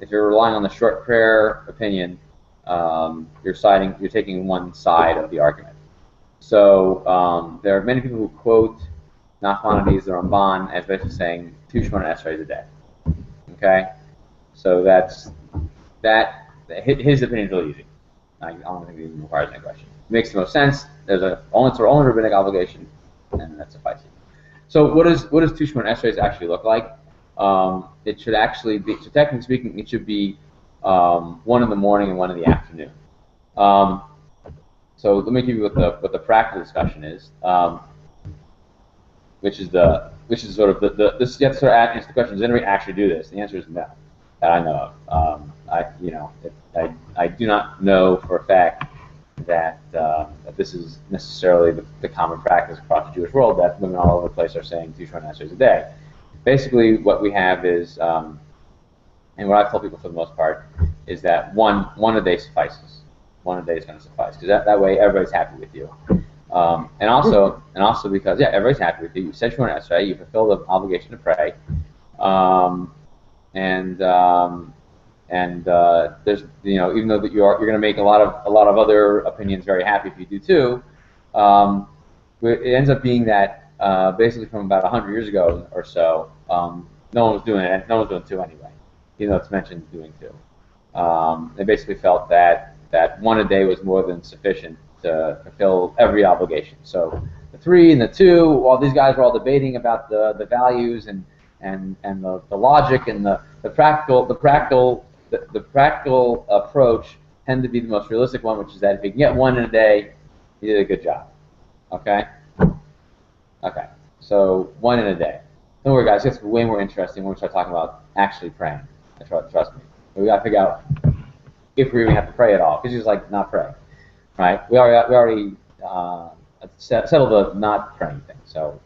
if you're relying on the short prayer opinion, you're taking one side of the argument. So there are many people who quote Nachmanides, the Ramban, as basically saying 2 Shemona Esrei a day. Okay, so that's that. His opinion is really easy. I don't think it even requires any question. It makes the most sense. There's only rabbinic obligation, and that suffices. So what does 2 Shemona Esrei actually look like? It should actually be, so technically speaking, it should be 1 in the morning and 1 in the afternoon. So let me give you what the practical discussion is, which is sort of this. You have to sort of answer the question: does anybody actually do this? The answer is no, that I know of. I do not know for a fact that this is necessarily the common practice across the Jewish world, that women all over the place are saying 2 Shemona Esrei a day. Basically, what we have is, and what I've told people for the most part, is that one a day suffices. 1 a day is going to suffice, because that way everybody's happy with you. And also because everybody's happy with you. You said Shemona Esrei, you fulfill the obligation to pray, and there's even though that you're going to make a lot of other opinions very happy if you do too, it ends up being that basically from about 100 years ago or so, no one was doing it. No one was doing two anyway, even though it's mentioned doing two. They basically felt that one a day was more than sufficient to fulfill every obligation. So the three and the two, while these guys were all debating about the values and the logic and the practical approach tend to be the most realistic one, which is that if you can get one in a day, you did a good job. Okay? Okay. So one in a day. Don't worry, guys. It's way more interesting when we start talking about actually praying. Trust me. We got to figure out if we even have to pray at all, because it's like not praying, right? We already settled the not praying thing. So,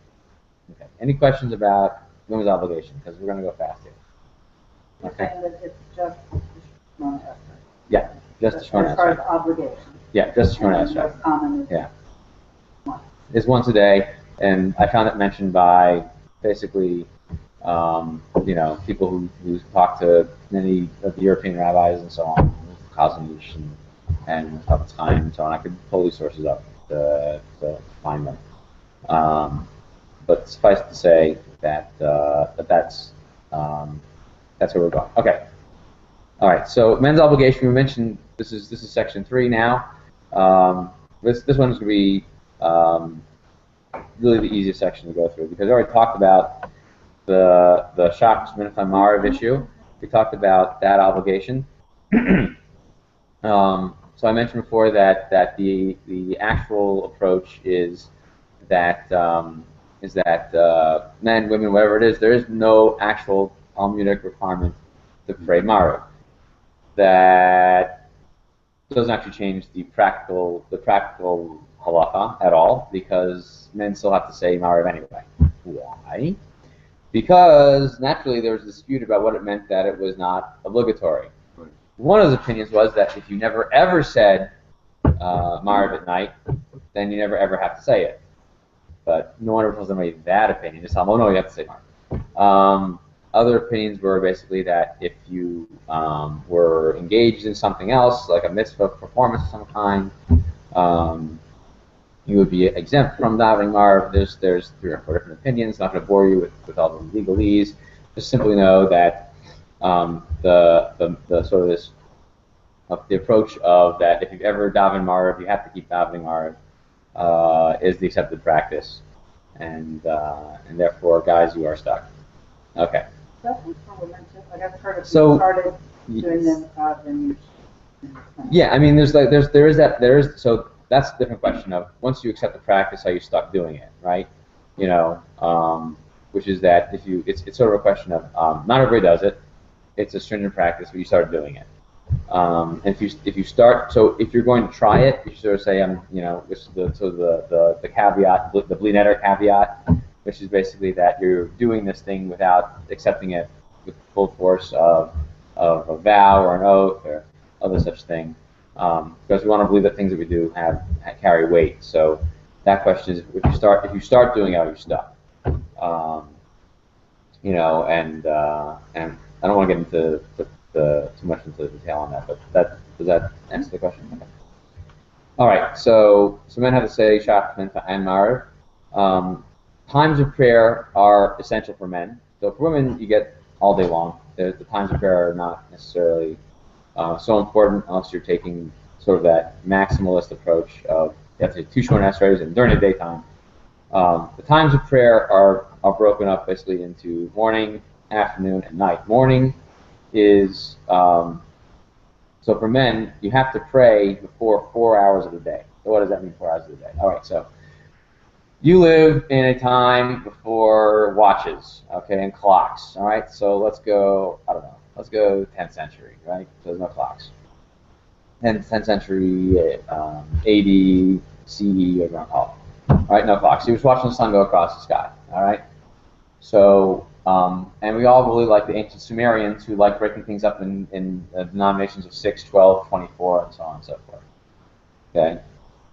okay. Any questions about women's obligation? Because we're going to go fast here. Okay. And that it's just Shemona Esrei. Yeah, just As Shemona far as Esrei. obligation. Yeah, just Shemona And Esrei. most common is Yeah. one. Is once a day, and I found it mentioned by basically, people who talk to many of the European rabbis and so on, Kazanish and Time and so on. I could pull these sources up to find them. But suffice to say that that's where we're going. Okay. All right. So men's obligation. We mentioned this is section 3 now. This one is going to be really the easiest section to go through because I already talked about the Shach Mincha Marav issue. We talked about that obligation. So I mentioned before that the actual approach is that men, women, whatever it is, there is no actual Talmudic requirement to pray Marav. That doesn't actually change the practical halacha at all because men still have to say Marav anyway. Why? Because naturally there was a dispute about what it meant that it was not obligatory. One of the opinions was that if you never ever said Marav at night, then you never ever have to say it. But no one ever tells anybody that opinion. Just tell them, oh no, you have to say Marav. Other opinions were basically that if you were engaged in something else, like a mitzvah performance of some kind, you would be exempt from davening Marav. There's 3 or 4 different opinions. I'm not going to bore you with all the legalese. Just simply know that the sort of this the approach of that if you've ever davened Marav, you have to keep davening Marav is the accepted practice, and therefore, guys, you are stuck. Okay. That's what for women too. Like I've heard of So- you started doing them then you. Yeah, I mean, there is so that's a different question of once you accept the practice, are you stuck doing it, right? Which is that if you, it's sort of a question of not everybody does it. It's a stringent practice, but you start doing it. And if you start, so if you're going to try it, you should sort of say, this is the caveat, the Bli Neder caveat, which is basically that you're doing this thing without accepting it with full force of a vow or an oath or other such thing, because we want to believe that things that we do carry weight. So that question is, if you start doing it, are you stuck? And I don't want to get into too much into the detail on that, but does that answer the question? Okay. All right. So men have to say Shach, Mincha, and Marav. Times of prayer are essential for men. So for women, you get all day long. The times of prayer are not necessarily so important unless you're taking sort of that maximalist approach of you have to take 2 Shemona Esreis and during the daytime. The times of prayer are broken up basically into morning, afternoon, and night. Morning is so for men, you have to pray before 4 hours of the day. So what does that mean, 4 hours of the day? All right, so you live in a time before watches, okay, and clocks. All right, so let's go. I don't know. Let's go 10th century, right? So there's no clocks. 10th century, AD, CE, whatever you want to call it. All right, no clocks. He was watching the sun go across the sky. All right. So, and we all really like the ancient Sumerians who like breaking things up in denominations of 6, 12, 24, and so on and so forth. Okay.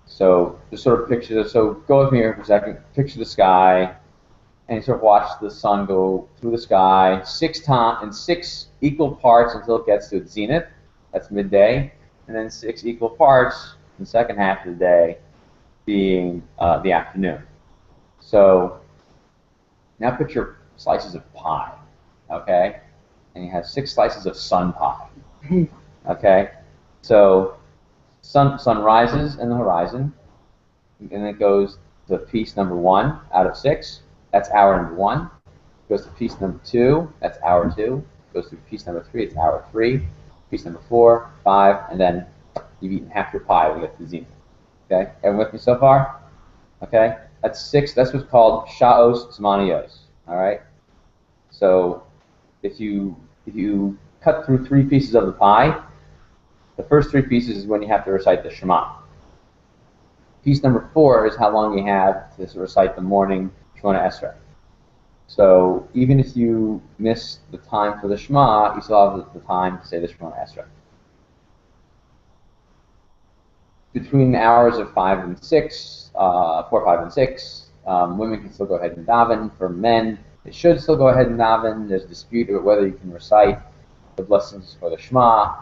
So just sort of picture this. So go with me here for a second. Picture the sky, and you sort of watch the sun go through the sky 6 times in 6 equal parts until it gets to its zenith. That's midday, and then 6 equal parts in the second half of the day being the afternoon. So now picture slices of pie, okay? And you have 6 slices of sun pie, okay? So sun rises in the horizon, and it goes to piece number 1 out of 6. That's hour number 1. Goes to piece number 2. That's hour 2. Goes to piece number 3. It's hour 3. Piece number 4, 5, and then you've eaten half your pie when you get to the zenith. Okay, everyone with me so far? Okay, that's 6. That's what's called sha'os zmaniyos. All right. So if you cut through 3 pieces of the pie, the first 3 pieces is when you have to recite the Shema. Piece number 4 is how long you have to recite the morning Shemona Esrei. So even if you miss the time for the Shema, you still have the time to say the Shemona Esrei. Between the hours of 5 and 6, 4, 5, and 6, women can still go ahead and daven. For men, they should still go ahead and daven. There's a dispute about whether you can recite the blessings for the Shema.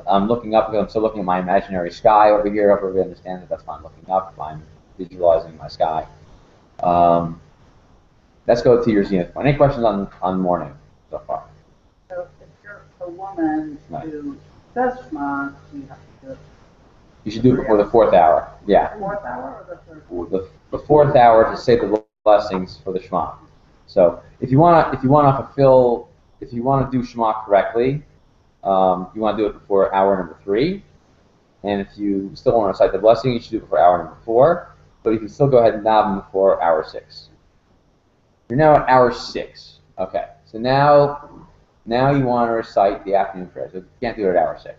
I'm looking up because I'm still looking at my imaginary sky over here. I hope everybody understands that that's why I'm looking up. I'm visualizing my sky. Let's go to your zenith point. Any questions on morning so far? So if you're a woman who does Shema, you have to do it You should do it before the 4th hour. Yeah. the 4th hour or the 3rd? The 4th hour to say the blessings for the Shema. So if you want to do Shema correctly, you want to do it before hour number 3. And if you still want to recite the blessing, you should do it before hour number 4. But you can still go ahead and daven before hour 6. You're now at hour 6. Okay. So now you want to recite the afternoon prayer. So you can't do it at hour 6.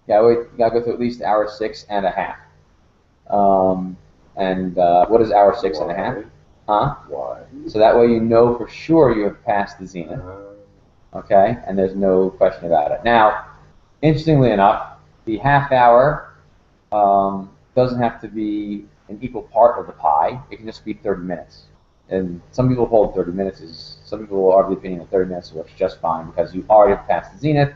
You gotta go through at least hour 6 and a half. What is hour 6 and a half? Huh? Why? So that way you know for sure you have passed the zenith. Okay? And there's no question about it. Now, interestingly enough, the half hour doesn't have to be an equal part of the pie. It can just be 30 minutes. And some people hold 30 minutes some people are of the opinion that 30 minutes works just fine because you already have passed the zenith.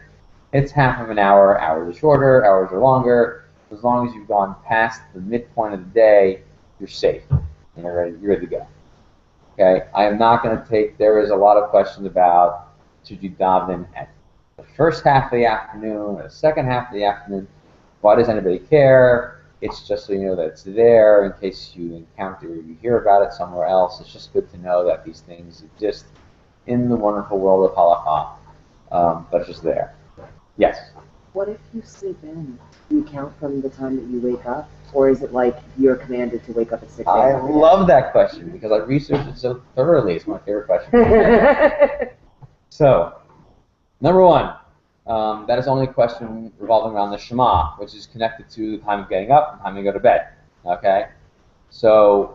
It's half of an hour. Hours are shorter, hours are longer. As long as you've gone past the midpoint of the day, you're safe. And you're ready to go. Okay? I am not going to there is a lot of questions about should you daven at the first half of the afternoon or the second half of the afternoon. Why does anybody care? It's just so you know that it's there in case you encounter or you hear about it somewhere else. It's just good to know that these things exist in the wonderful world of halakha, but it's just there. Yes? What if you sleep in? Do you count from the time that you wake up? Or is it like you're commanded to wake up at 6 a.m.? I love that question because I've researched it so thoroughly. It's my favorite question. So, number 1, that is only a question revolving around the Shema, which is connected to the time of getting up and time to go to bed. Okay? So,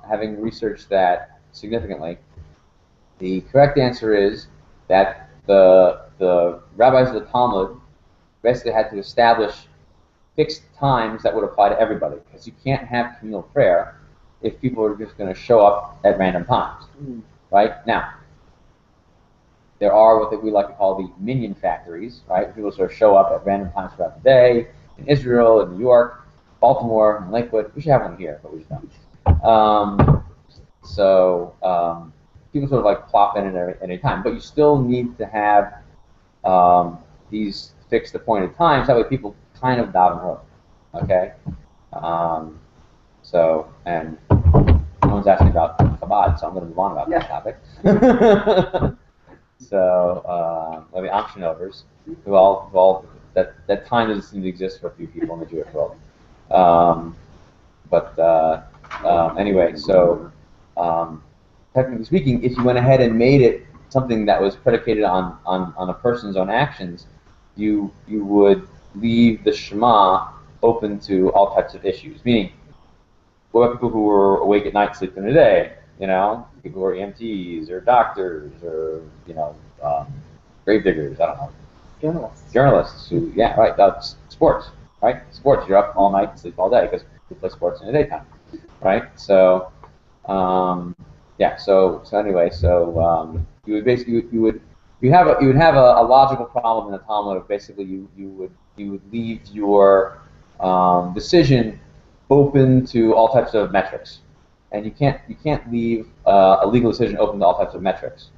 having researched that significantly, the correct answer is that the rabbis of the Talmud basically had to establish fixed times that would apply to everybody, because you can't have communal prayer if people are just going to show up at random times. Right? Now, there are what we like to call the minion factories, right? People sort of show up at random times throughout the day in Israel, in New York, Baltimore, and Lakewood. We should have one here, but we just don't. People sort of like plop in at any time, but you still need to have these fixed appointed times. That way people kind of daven early, okay? And someone's asking about Chabad, so I'm going to move on about that topic. The Amshinovers, who all that time doesn't seem to exist for a few people in the Jewish world. Anyway, technically speaking, if you went ahead and made it something that was predicated on a person's own actions, you would leave the Shema open to all types of issues. Meaning, what about people who were awake at night, sleeping in the day? You know, people who are EMTs or doctors or grave diggers. I don't know. Journalists who, that's sports, right? Sports, you're up all night and sleep all day because you play sports in the daytime, right? So, you would basically you would have a logical problem in the Talmud of basically you would leave your decision open to all types of metrics, and you can't leave a legal decision open to all types of metrics.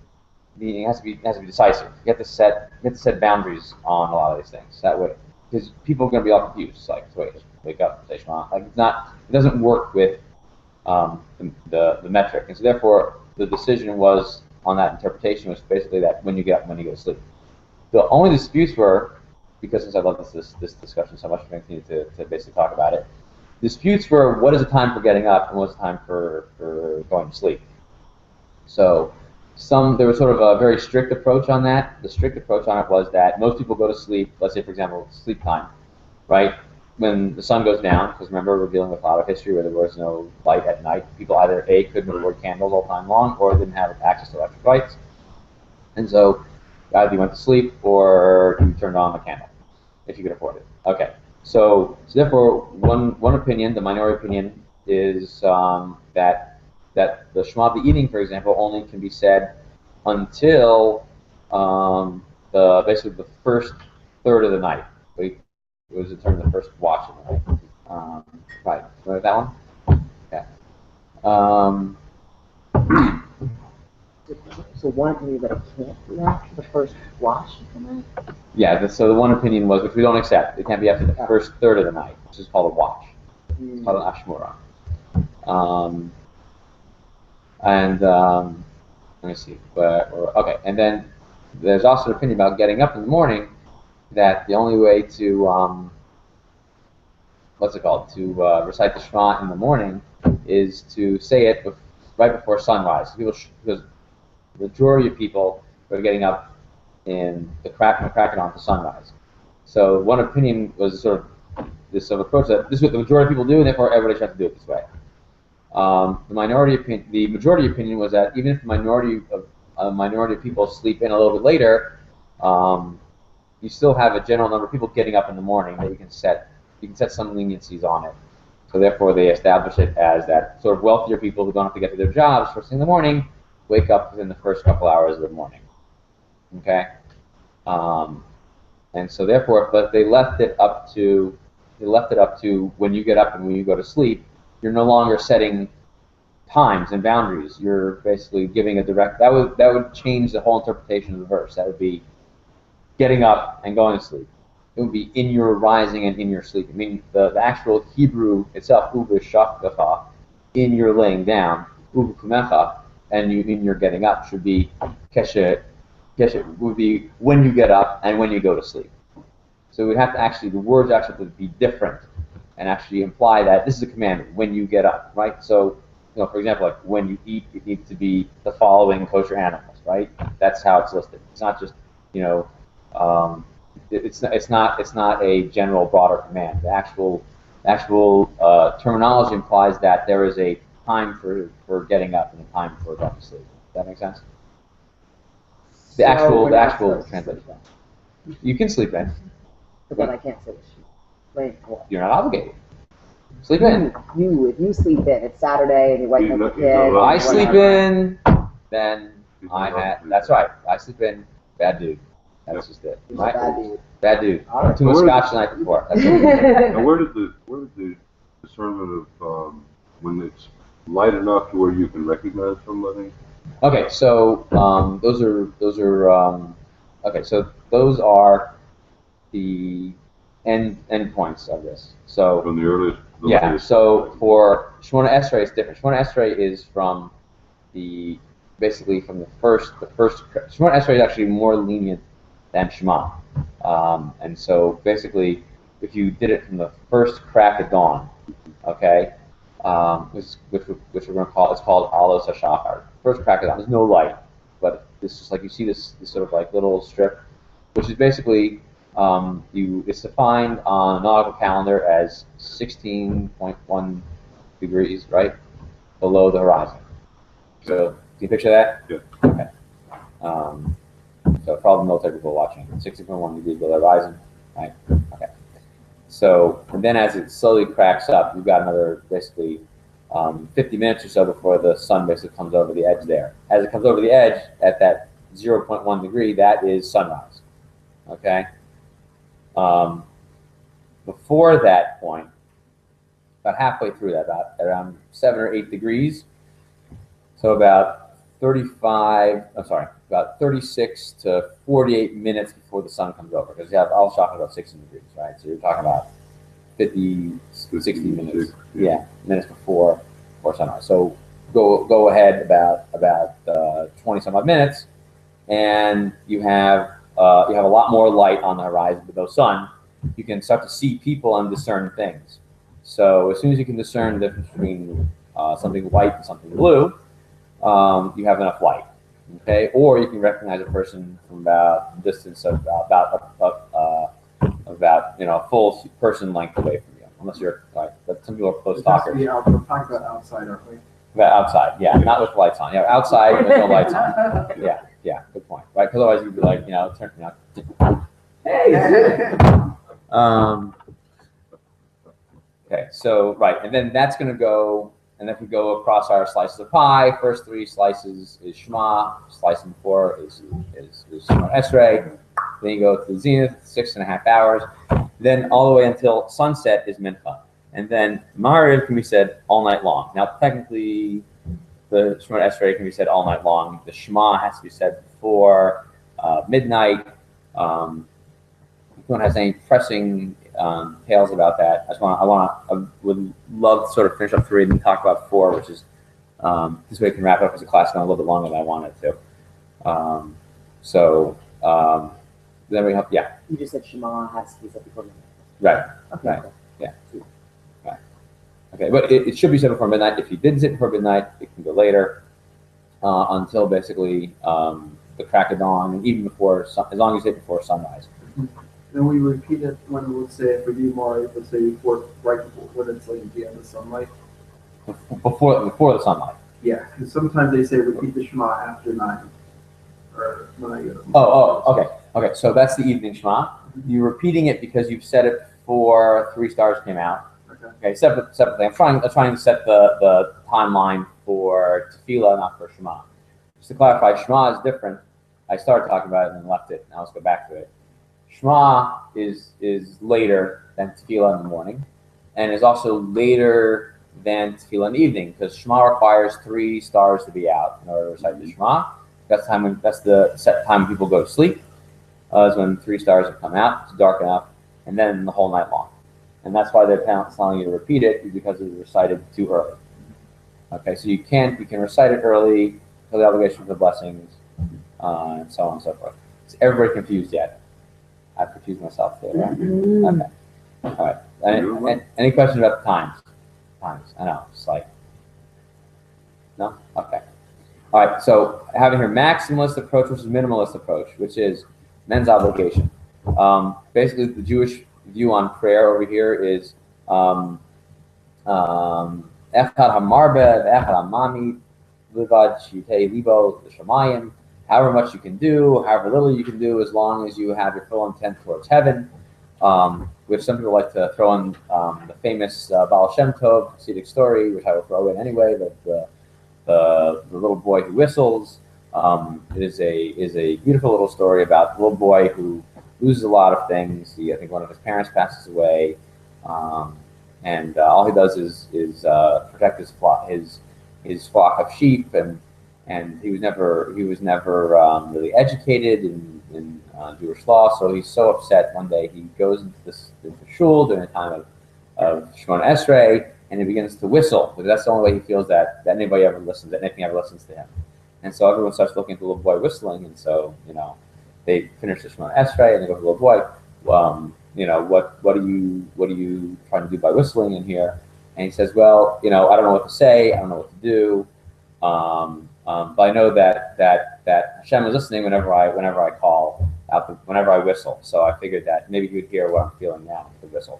Meaning it has to be decisive. You have to set boundaries on a lot of these things. That way, because people are going to be all confused. It's like, wait, just wake up, say Shema. Like it doesn't work with the metric, and so therefore the decision was on that interpretation was basically that when you get up, when you go to sleep. The only disputes were, because since I love this discussion so much, we need to basically talk about it. Disputes were what is the time for getting up and what's the time for going to sleep. So there was sort of a very strict approach on that. The strict approach on it was that most people go to sleep, let's say for example, sleep time, right? When the sun goes down, because remember we're dealing with a lot of history where there was no light at night. People either A, couldn't afford candles all time long, or didn't have access to electric lights. And so either you went to sleep or you turned on the candle, if you could afford it. Okay, so therefore one opinion, the minority opinion, is that the Shema of the evening, for example, only can be said until basically the first third of the night. It was in terms of the first watch of the night. Right. Remember that one? Yeah. So one opinion that I can't do after the first wash of the night? Yeah, so the one opinion was, which we don't accept, it can't be after the first third of the night, which is called a watch. It's called an Ashmura. Let me see. Okay, and then there's also an opinion about getting up in the morning that the only way to to recite the Shema in the morning is to say it right before sunrise. Because the majority of people are getting up in the cracking of dawn to sunrise. So one opinion was sort of this sort of approach that this is what the majority of people do, and therefore everybody tries to do it this way. The majority opinion was that even if the minority of people sleep in a little bit later, you still have a general number of people getting up in the morning that you can set some leniencies on it. So therefore, they establish it as that sort of wealthier people who don't have to get to their jobs first thing in the morning wake up within the first couple hours of the morning. Okay, and so therefore, but they left it up to when you get up and when you go to sleep. You're no longer setting times and boundaries. You're basically giving a direct. That would change the whole interpretation of the verse. That would be getting up and going to sleep. It would be in your rising and in your sleep. I mean, the actual Hebrew itself, uveshakdacha, in your laying down, uvukumecha, and in your getting up should be keshet would be when you get up and when you go to sleep. So we'd have to actually, the words actually have to be different and actually imply that this is a commandment when you get up, right? So, for example, like when you eat, it needs to be the following kosher animals, right? That's how it's listed. It's not just, it's not a general broader command. The actual terminology implies that there is a time for getting up and a time for going to sleep. Does that make sense? The actual translation. You can sleep in. But I can't sleep. You're not obligated. Sleep in. If you sleep in, it's Saturday and you wake up the kid. I sleep in, then that's right. I sleep in, bad dude. That's just it. Right? Bad dude. Bad dude. Right. Too much scotch the night before. That's Now, where did the discernment of when it's light enough to where you can recognize somebody? Okay, so those are the end points of this. So From the earliest. So for Shemona Esrei, it's different. Shemona Esrei is from the first. Shemona Esrei is actually more lenient than Shema, and so basically, if you did it from the first crack of dawn, okay, which we're going to call, it's called Alos HaShachar. First crack of dawn. There's no light, but this is like you see this sort of like little strip, which is basically it's defined on a nautical calendar as 16.1 degrees, right, below the horizon. So can you picture that? Yeah. Okay. So probably military people watching. 16.1 degrees below the horizon, right? Okay. So and then as it slowly cracks up, you've got another basically 50 minutes or so before the sun basically comes over the edge there. As it comes over the edge at that 0.1 degree, that is sunrise. Okay. Before that point, about halfway through that, about around 7 or 8 degrees. So about 36 to 48 minutes before the sun comes over, because you have all talking about 60 degrees, right? So you're talking about 50, 60 minutes, minutes before sunrise. So go ahead about 20 some odd minutes, and you have a lot more light on the horizon with no sun. You can start to see people and discern things. So as soon as you can discern the difference between something white and something blue, you have enough light. Okay, or you can recognize a person from about a distance of about full person length away from you, unless you're like. But some people are close talkers. We're talking about outside, aren't we? About outside, yeah, not with lights on. Yeah, outside with no lights on. Yeah, good point. Right, because otherwise you'd be like, hey. Okay, so right, and then that's going to go, and if we go across our slices of pie, first 3 slices is Shema, slice number 4 is Shemona Esrei. Then you go to the zenith, 6.5 hours. Then all the way until sunset is Mincha, and then Ma'ariv can be said all night long. Now, technically, the Shemona Esrei can be said all night long. The Shema has to be said before midnight. If anyone has any pressing tales about that, I would love to sort of finish up 3 and then talk about 4, which is this way we can wrap up as a class going a little bit longer than I wanted to. Then we have, You just said Shema has to be said before midnight. right, Okay. right, right. Okay, but it should be said before midnight. If you didn't say it before midnight, it can go later until basically the crack of dawn, and even before as long as you say it before sunrise. Then we repeat it when we'll say it for you more, let's say right before, when it's like at the end of sunlight. Before the sunlight. Yeah, because sometimes they say repeat the Shema after 9. Or when I get Okay. So that's the evening Shema. You're repeating it because you've said it before 3 stars came out. Okay. Separately. I'm trying to set the timeline for Tefillah, not for Shema. Just to clarify, Shema is different. I started talking about it and then left it. Now let's go back to it. Shema is later than Tefillah in the morning, and is also later than Tefillah in the evening, because Shema requires 3 stars to be out in order to recite the Shema. That's the set time when people go to sleep. Is when 3 stars have come out. It's dark enough, and then the whole night long. And that's why they're telling you to repeat it, because it was recited too early. Okay, so you can recite it early for the obligation of the blessings, and so on and so forth. Is everybody confused yet? I've confused myself there. Right? Okay. All right. Any questions about the times? I know. It's like, no? Okay. All right. So having here maximalist approach versus minimalist approach, which is men's obligation. Basically, the Jewish view on prayer over here is Echad Hamarbe, Echad Hamami, Livad Shitei Libo, the Shemayim. However much you can do, however little you can do, as long as you have your full intent towards heaven, which some people like to throw in the famous Baal Shem Tov Hasidic story, which I will throw in anyway, the little boy who whistles. It is a beautiful little story about the little boy who loses a lot of things. I think one of his parents passes away, and all he does is protect his flock of sheep, and he was never really educated in Jewish law. So he's so upset. One day he goes into shul during the time of Shemona Esrei, and he begins to whistle, because that's the only way he feels that anybody ever listens, that anything ever listens to him. And so everyone starts looking at the little boy whistling, and so they finish the Shemona Esrei, and they go to the little boy, what are you trying to do by whistling in here? And he says, well, I don't know what to say, I don't know what to do. But I know that Hashem is listening whenever I call out, whenever I whistle. So I figured that maybe he would hear what I'm feeling now with the whistle.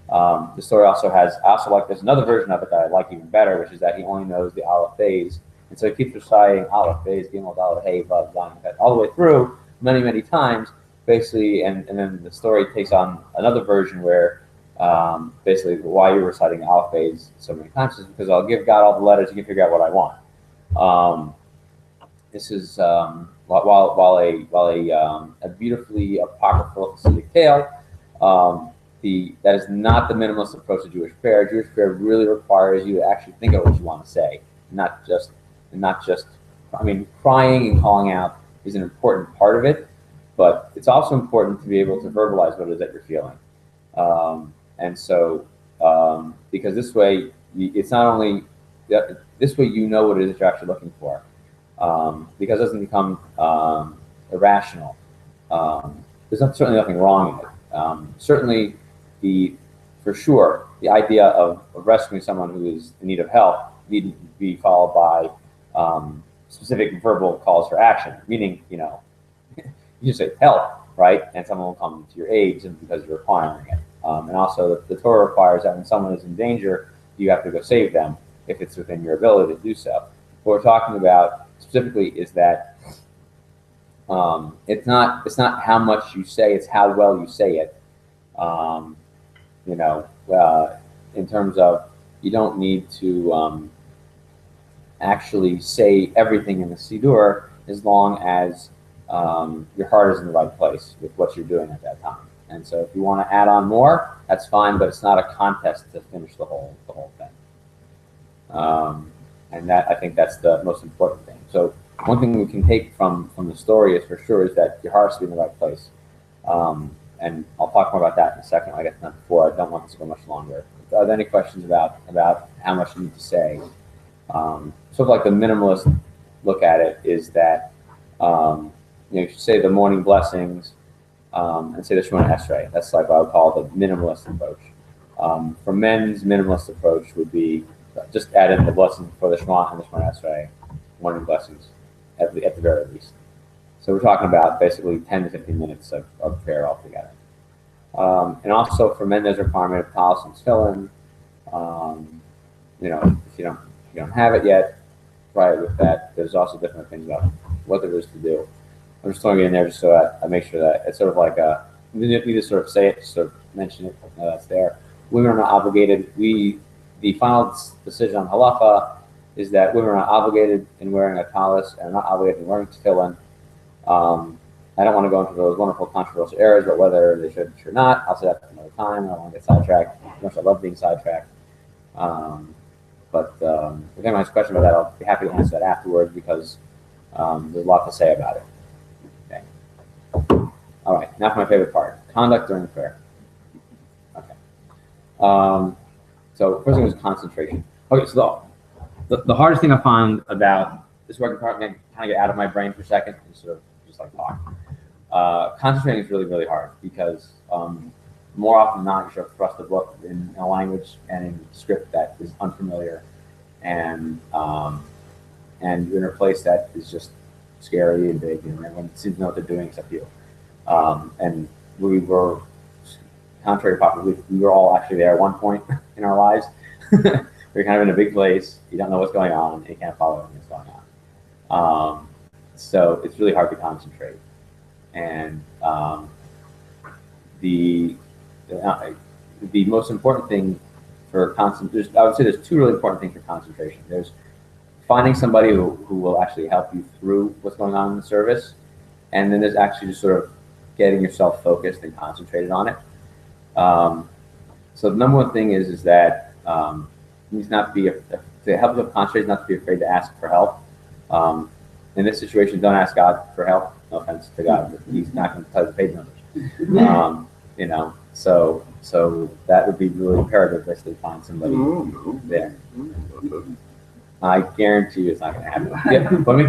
The story also like there's another version of it that I like even better, which is that he only knows the Aleph Beis, and so he keeps reciting Aleph Beis, Gimel, Dalet, Hey, Vav, Zayin, all the way through many times, basically, and then the story takes on another version where basically why you're reciting Aleph Beis so many times is because I'll give God all the letters, he can figure out what I want. This is while a beautifully apocryphal Hasidic tale, that is not the minimalist approach to Jewish prayer. Jewish prayer really requires you to actually think of what you want to say, not just. I mean, crying and calling out is an important part of it, but it's also important to be able to verbalize what it is that you're feeling. And so, because this way, it's not only this way you know what it is that you're actually looking for, because it doesn't become irrational. There's certainly nothing wrong in it. Certainly, for sure, the idea of rescuing someone who is in need of help needn't be followed by specific verbal calls for action. Meaning, you just say help, right, and someone will come to your aid simply because you're requiring it. And also, the Torah requires that when someone is in danger, you have to go save them if it's within your ability to do so. What we're talking about specifically is that it's not how much you say; it's how well you say it. In terms of you don't need to actually say everything in the Siddur as long as your heart is in the right place with what you're doing at that time. And so if you want to add on more, that's fine, but it's not a contest to finish the whole thing. And that, I think that's the most important thing. So one thing we can take from the story is for sure is that your heart's in the right place. And I'll talk more about that in a second. I guess not before. I don't want this to go much longer. Are there any questions about how much you need to say? Sort of like the minimalist look at it is that you should say the morning blessings and say the Shemona Esrei. That's like what I would call the minimalist approach. For men's minimalist approach would be just add in the blessings for the Shema and the Shemona Esrei, morning blessings at the very least. So we're talking about basically 10 to 15 minutes of prayer altogether. And also for men, there's a requirement of talis and tefillin. If you don't have it yet, try it with that. There's also different things about what there is to do. I'm just throwing it in there just so I make sure that it's sort of like we just sort of say it, just sort of mention it, that's there. Women are not obligated. The final decision on halacha is that women are not obligated in wearing a talis and are not obligated in wearing tefillin. I don't want to go into those wonderful controversial areas about whether they should or not. I'll say that another time. I don't want to get sidetracked. As much as I love being sidetracked. But if anyone has a question about that, I'll be happy to answer that afterwards because there's a lot to say about it. Okay. All right. Now for my favorite part: conduct during prayer. Okay. So first thing was concentration. Okay. So the hardest thing I found about this working part, kind of get out of my brain for a second and sort of just like talk. Concentrating is really, really hard because more often than not, you should thrust the book in a language and in a script that is unfamiliar, and you're in a place that is just scary and big, and everyone seems to know what they're doing except you. And we were, contrary to popular belief, we were all actually there at one point in our lives. We're kind of in a big place. You don't know what's going on, and you can't follow everything that's going on. So it's really hard to concentrate. And the most important thing for concentration, I would say there's two really important things for concentration. There's finding somebody who will actually help you through what's going on in the service, and then there's actually just sort of getting yourself focused and concentrated on it. So the number one thing is that you need not be to help yourself concentrate, not to be afraid to ask for help. In this situation, don't ask God for help. No offense to God, but He's not going to tell you the page numbers. So that would be really imperative, basically, to find somebody there. I guarantee you, it's not going to happen. When I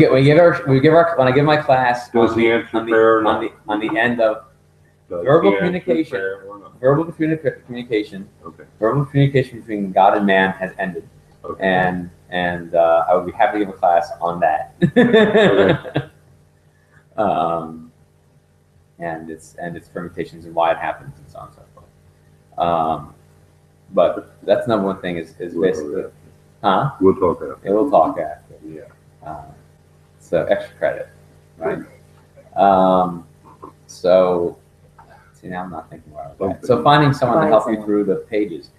give my class, Does he answer prayer on the end of verbal communication. Verbal communication. Okay. Verbal communication between God and man has ended. Okay. And I would be happy to give a class on that. Okay. And its permutations and why it happens and so on and so forth. But that's number one thing is basically, We'll talk after. We'll talk after. Yeah. So extra credit, right? So see, now I'm not thinking about it. So finding someone to help you through the pages.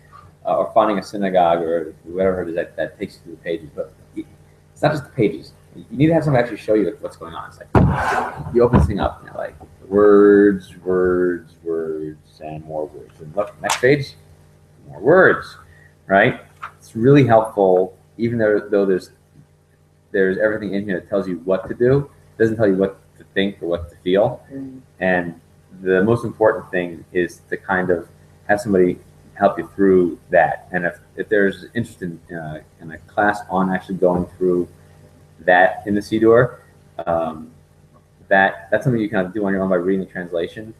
Or finding a synagogue or whatever it is that takes you through the pages. But it's not just the pages. You need to have someone actually show you what's going on. It's like you open this thing up and you're like, words, words, words, and more words. And look, next page, more words, right? It's really helpful, even though there's everything in here that tells you what to do. It doesn't tell you what to think or what to feel. And the most important thing is to kind of have somebody help you through that. And if there's interest in a class on actually going through that in the Siddur, that's something you kind of do on your own by reading the translation,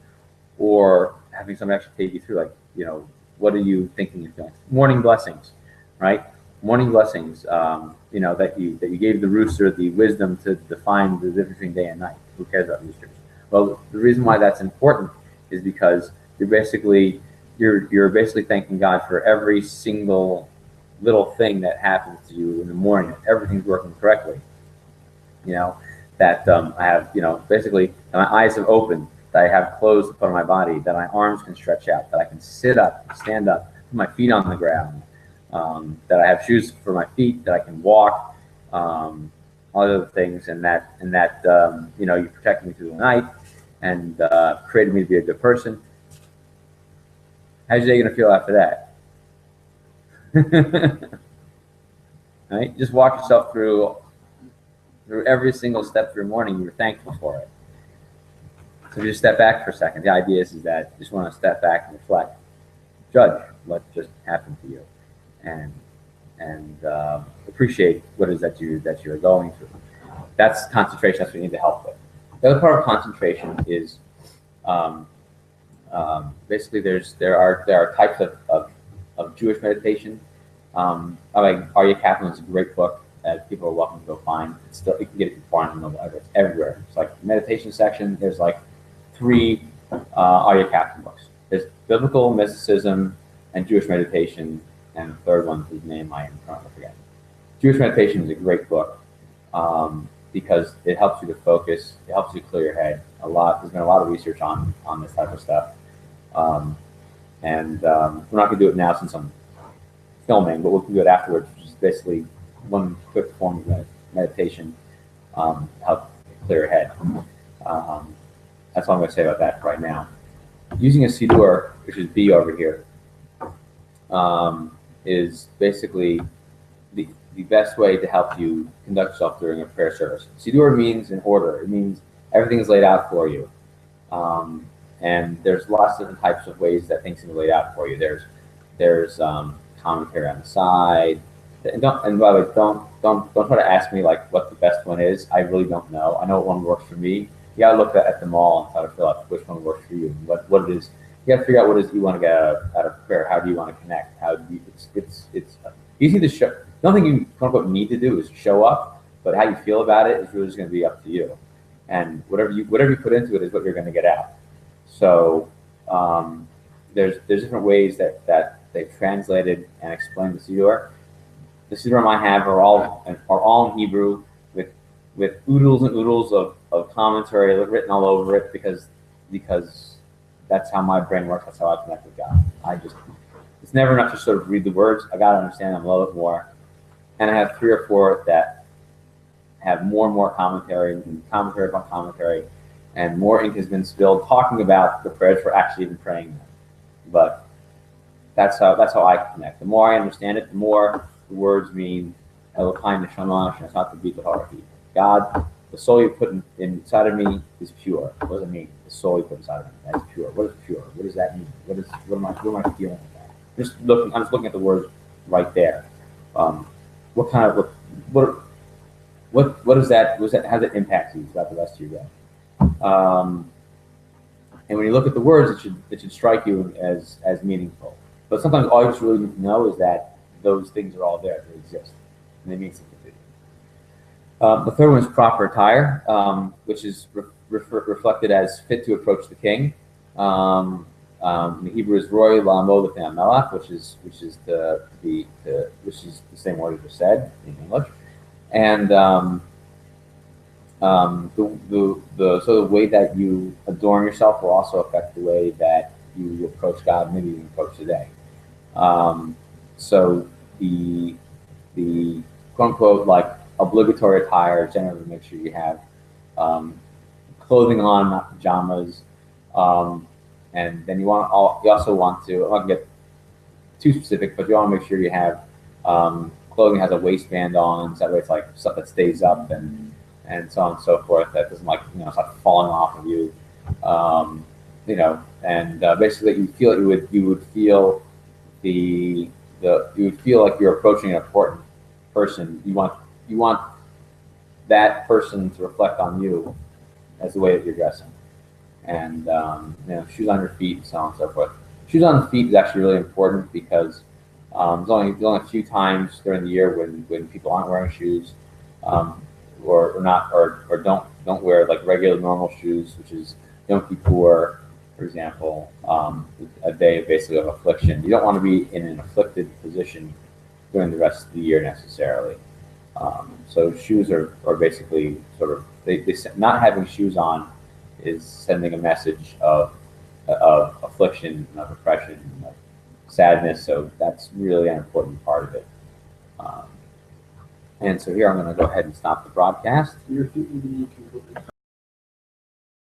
or having somebody actually take you through, like, you know, what are you thinking and feeling? Morning blessings, right? Morning blessings. You know, that you gave the rooster the wisdom to define the difference between day and night. Who cares about roosters? Well, the reason why that's important is because you're basically thanking God for every single little thing that happens to you in the morning. That everything's working correctly. You know, that I have, you know, basically my eyes have opened, that I have clothes to put on my body, that my arms can stretch out, that I can sit up, stand up, put my feet on the ground, that I have shoes for my feet, that I can walk, all other things, and that you know, you protected me through the night and created me to be a good person. How's your day going to feel after that? Right? Just walk yourself through every single step of your morning. You're thankful for it. So if you just step back for a second, the idea is that you just want to step back and reflect, judge what just happened to you, and appreciate what it is that you're going through. That's concentration. That's what you need to help with. The other part of concentration is basically there are types of Jewish meditation. Like Aryeh Kaplan is a great book that people are welcome to go find. You can get it in Barnes & Noble. It's everywhere. It's like meditation section. There's like 3 Aryeh Kaplan books. There's Biblical Mysticism and Jewish Meditation, and the third one, whose name I am trying to forget. Jewish Meditation is a great book because it helps you to focus. It helps you clear your head. There's been a lot of research on this type of stuff. And we're not going to do it now since I'm filming, but we can do it afterwards, which is basically one quick form of meditation, help clear your head. That's all I'm going to say about that right now. Using a Siddur, which is B over here, is basically the best way to help you conduct yourself during a prayer service. Siddur means in order. It means everything is laid out for you. And there's lots of different types of ways that things can be laid out for you. There's commentary on the side. And by the way, don't try to ask me like what the best one is. I really don't know. I know what one works for me. You gotta look at them all and try to figure out which one works for you and what it is. You gotta figure out what it is you want to get out of prayer. How do you want to connect? How do you? It's easy to show. The only thing you quote unquote need to do is show up, but how you feel about it is really just going to be up to you. And whatever you put into it is what you're going to get out. So there's different ways that they've translated and explained the Siddur. The Siddurim I have are all in Hebrew with oodles and oodles of commentary written all over it because that's how my brain works. That's how I connect with God. It's never enough to sort of read the words. I got to understand them a little bit more. And I have 3 or 4 that have more and more commentary and commentary upon commentary, and more ink has been spilled talking about the prayers for actually even praying them. But that's how I connect. The more I understand it, the more the words mean Elokai Neshama Shesat B'Bit Harahi. God, the soul you put inside of me is pure. What does it mean? The soul you put inside of me, that's pure. What is pure? What does that mean? What am I feeling with that? I'm just looking at the words right there. What is that? How does that impact you throughout the rest of your day? And when you look at the words, it should strike you as meaningful. But sometimes all you just really need to know is that those things are all there, they exist, and they mean something to you. The third one is proper attire, which is reflected as fit to approach the king. In the Hebrew is Roy La'amod L'fnei Melech, which is the same word as was said in English, and the way that you adorn yourself will also affect the way that you approach God, maybe even approach the day. So the quote unquote like obligatory attire, generally make sure you have clothing on, not pajamas. And then you also want to, I'm not gonna get too specific, but you want to make sure you have clothing has a waistband on, so that way it's like stuff that stays up and so on and so forth. That doesn't it's not falling off of you. And basically you feel you would feel you would feel like you're approaching an important person. You want that person to reflect on you as the way that you're dressing. And shoes on your feet, and so on and so forth. Shoes on the feet is actually really important because there's only a few times during the year when people aren't wearing shoes, or don't wear like regular normal shoes, which is Yom Kippur, for example, a day basically of affliction. You don't want to be in an afflicted position during the rest of the year necessarily. So shoes are basically sort of not having shoes on is sending a message of affliction, of oppression, of sadness. So that's really an important part of it. And so here I'm going to go ahead and stop the broadcast. Your feet need to be completely